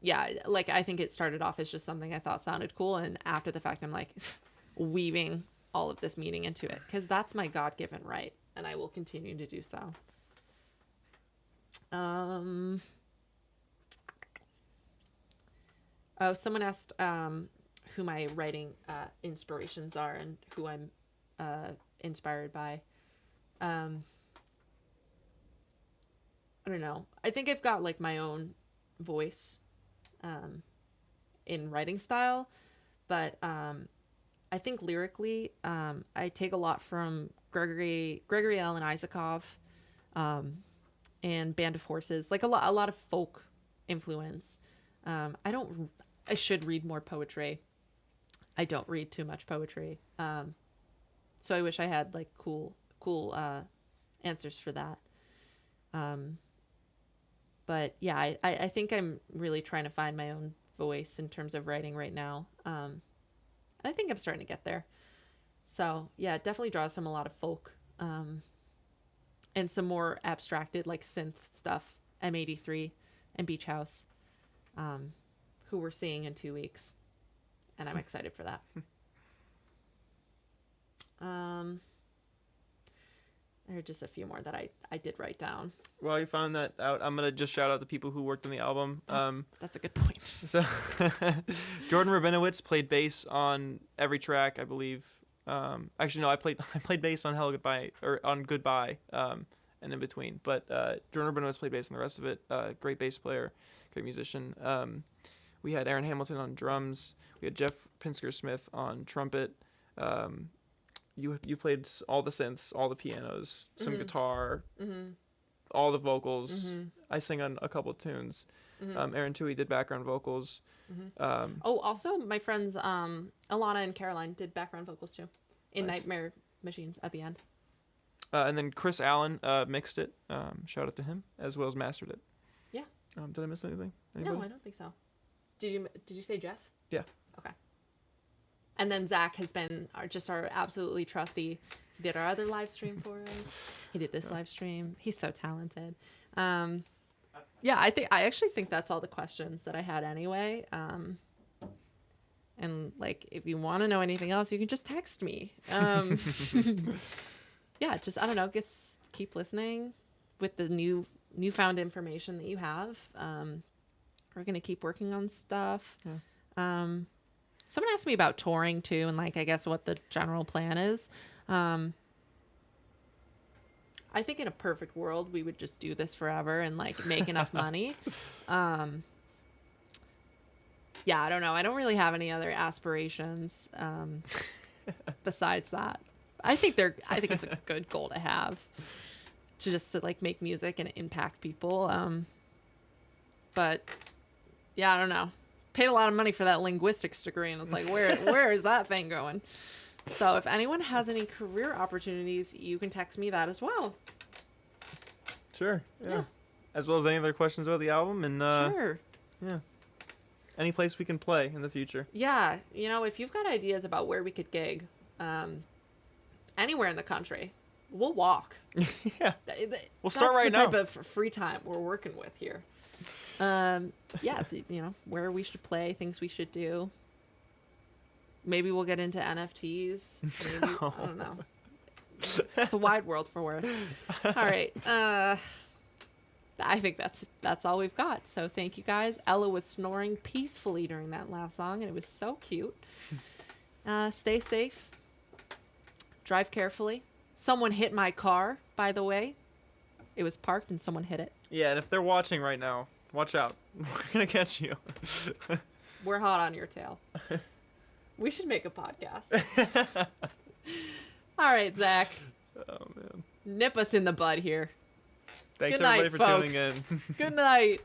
S1: Yeah, like I think it started off as just something I thought sounded cool. And after the fact, I'm like weaving all of this meaning into it, because that's my God-given right. And I will continue to do so. Oh, someone asked who my writing inspirations are and who I'm inspired by. I don't know. I think I've got like my own voice in writing style, but I think lyrically, I take a lot from Gregory Alan Isakov, and Band of Horses, like a lot of folk influence. I should read more poetry. I don't read too much poetry. So I wish I had like cool answers for that. But yeah, I think I'm really trying to find my own voice in terms of writing right now. I think I'm starting to get there. So yeah, it definitely draws from a lot of folk, and some more abstracted like synth stuff, M83 and Beach House, who we're seeing in 2 weeks. And I'm excited for that. There are just a few more that I did write down.
S2: Well, you found that out. I'm going to just shout out the people who worked on the album.
S1: That's a good point.
S2: So Jordan Rabinowitz played bass on every track, I believe. Actually, no, I played bass on Hello Goodbye, or on Goodbye, and in between. But Jordan Rabinowitz played bass on the rest of it. Great bass player, great musician. We had Aaron Hamilton on drums. We had Jeff Pinsker-Smith on trumpet. You played all the synths, all the pianos, some guitar, all the vocals. I sang on a couple of tunes. Aaron Tui did background vocals.
S1: Also my friends Alana and Caroline did background vocals too, in
S2: Nice.
S1: Nightmare Machines at the end.
S2: And then Chris Allen mixed it. Shout out to him, as well as mastered it.
S1: Yeah.
S2: Did I miss anything? Anybody?
S1: No, I don't think so. Did you say Jeff?
S2: Yeah.
S1: Okay. And then Zach has been our absolutely trusty He did our other live stream for us. He did this live stream. He's so talented. Yeah, I actually think that's all the questions that I had anyway. And like, if you want to know anything else, you can just text me. Yeah, just, I don't know, just keep listening with the newfound information that you have. We're going to keep working on stuff.
S2: Yeah.
S1: Someone asked me about touring too, and like, I guess what the general plan is. I think in a perfect world, we would just do this forever and like make enough money. Yeah, I don't know. I don't really have any other aspirations besides that. I think it's a good goal to have, to like make music and impact people. But yeah, I don't know. Paid a lot of money for that linguistics degree, and it's like, where is that thing going? So if anyone has any career opportunities, you can text me that as well.
S2: Sure. Yeah. As well as any other questions about the album, and
S1: Sure.
S2: yeah, any place we can play in the future.
S1: Yeah, if you've got ideas about where we could gig, anywhere in the country, we'll walk.
S2: Yeah. We'll start right now.
S1: That's the type of free time we're working with here. Yeah, where we should play, things we should do. Maybe we'll get into NFTs. Maybe, I don't know. It's a wide world for worse. All right. I think that's all we've got. So thank you guys. Ella was snoring peacefully during that last song, and it was so cute. Stay safe. Drive carefully. Someone hit my car, by the way. It was parked and someone hit it.
S2: Yeah, and if they're watching right now, watch out. We're gonna catch you.
S1: We're hot on your tail. We should make a podcast. All right, Zach.
S2: Oh man.
S1: Nip us in the bud here.
S2: Thanks
S1: Good night,
S2: everybody for
S1: folks.
S2: tuning in.
S1: Good night.